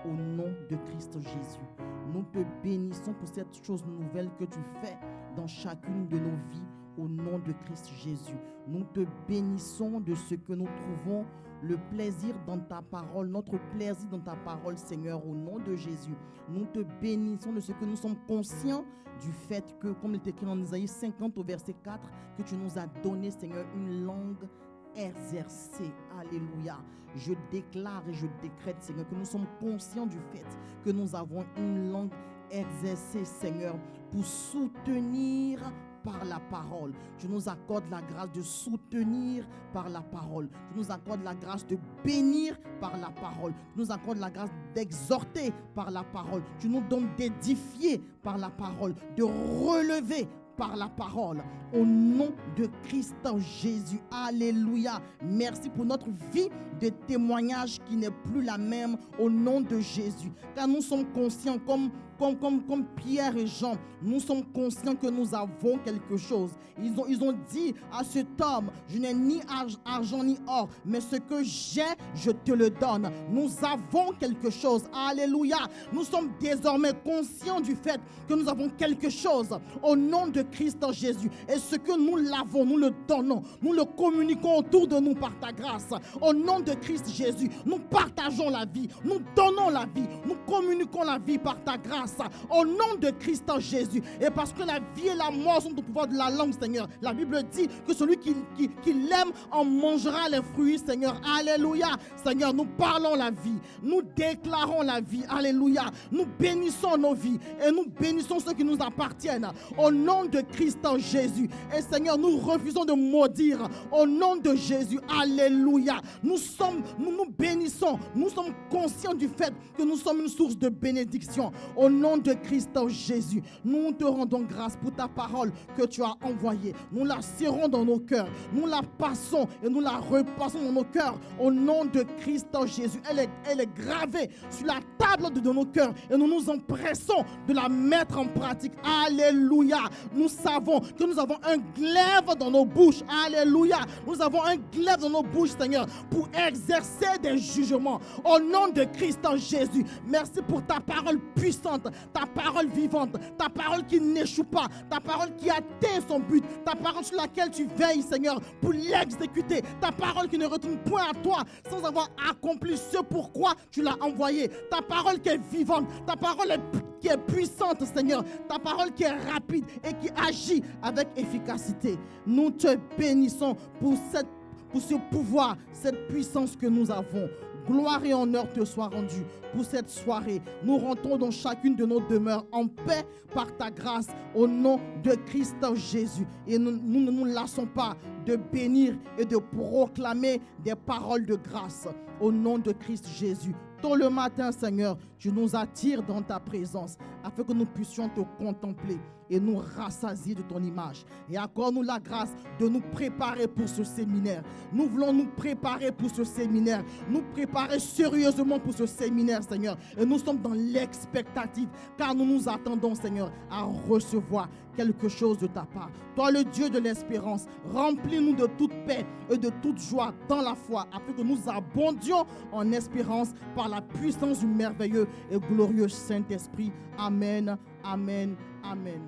Au nom de Christ Jésus, nous te bénissons pour cette chose nouvelle que tu fais dans chacune de nos vies. Au nom de Christ Jésus, nous te bénissons de ce que nous trouvons le plaisir dans ta parole, notre plaisir dans ta parole, Seigneur, au nom de Jésus. Nous te bénissons de ce que nous sommes conscients du fait que, comme il est écrit en Isaïe 50 au verset 4, que tu nous as donné, Seigneur, une langue exercée. Alléluia. Je déclare et je décrète, Seigneur, que nous sommes conscients du fait que nous avons une langue exercée, Seigneur, pour soutenir par la parole. Tu nous accordes la grâce de soutenir par la parole. Tu nous accordes la grâce de bénir par la parole. Tu nous accordes la grâce d'exhorter par la parole. Tu nous donnes d'édifier par la parole, de relever par la parole. Au nom de Christ Jésus. Alléluia. Merci pour notre vie de témoignage qui n'est plus la même au nom de Jésus. Car nous sommes conscients comme Pierre et Jean, nous sommes conscients que nous avons quelque chose. Ils ont dit à cet homme, je n'ai ni argent ni or, mais ce que j'ai, je te le donne. Nous avons quelque chose. Alléluia. Nous sommes désormais conscients du fait que nous avons quelque chose au nom de Christ Jésus. Et ce que nous l'avons, nous le donnons. Nous le communiquons autour de nous par ta grâce. Au nom de Christ Jésus, nous partageons la vie. Nous donnons la vie. Nous communiquons la vie par ta grâce. Au nom de Christ Jésus. Et parce que la vie et la mort sont au pouvoir de la langue, Seigneur. La Bible dit que celui qui l'aime en mangera les fruits, Seigneur. Alléluia. Seigneur, nous parlons la vie. Nous déclarons la vie. Alléluia. Nous bénissons nos vies. Et nous bénissons ceux qui nous appartiennent. Au nom de Christ Jésus. Et Seigneur, nous refusons de maudire. Au nom de Jésus. Alléluia. Nous bénissons. Nous sommes conscients du fait que nous sommes une source de bénédiction. Au nom de Christ Jésus, nous te rendons grâce pour ta parole que tu as envoyée. Nous la serrons dans nos cœurs. Nous la passons et nous la repassons dans nos cœurs. Au nom de Christ Jésus. Elle est gravée sur la table de nos cœurs et nous nous empressons de la mettre en pratique. Alléluia. Nous savons que nous avons un glaive dans nos bouches. Alléluia. Nous avons un glaive dans nos bouches, Seigneur, pour exercer des jugements. Au nom de Christ Jésus. Merci pour ta parole puissante, ta parole vivante, ta parole qui n'échoue pas, ta parole qui atteint son but, ta parole sur laquelle tu veilles, Seigneur, pour l'exécuter, ta parole qui ne retourne point à toi sans avoir accompli ce pourquoi tu l'as envoyé, ta parole qui est vivante, ta parole qui est puissante, Seigneur, ta parole qui est rapide et qui agit avec efficacité. Nous te bénissons pour ce pouvoir, cette puissance que nous avons. Gloire et honneur te soient rendus pour cette soirée. Nous rentrons dans chacune de nos demeures en paix par ta grâce au nom de Christ Jésus. Et nous ne nous lassons pas de bénir et de proclamer des paroles de grâce au nom de Christ Jésus. Tôt le matin, Seigneur, tu nous attires dans ta présence afin que nous puissions te contempler et nous rassasier de ton image. Et accorde-nous la grâce de nous préparer pour ce séminaire. Nous voulons nous préparer pour ce séminaire, nous préparer sérieusement pour ce séminaire, Seigneur. Et nous sommes dans l'expectative, car nous nous attendons, Seigneur, à recevoir quelque chose de ta part. Toi, le Dieu de l'espérance, remplis-nous de toute paix et de toute joie dans la foi, afin que nous abondions en espérance par la puissance du merveilleux et glorieux Saint-Esprit. Amen, amen, amen.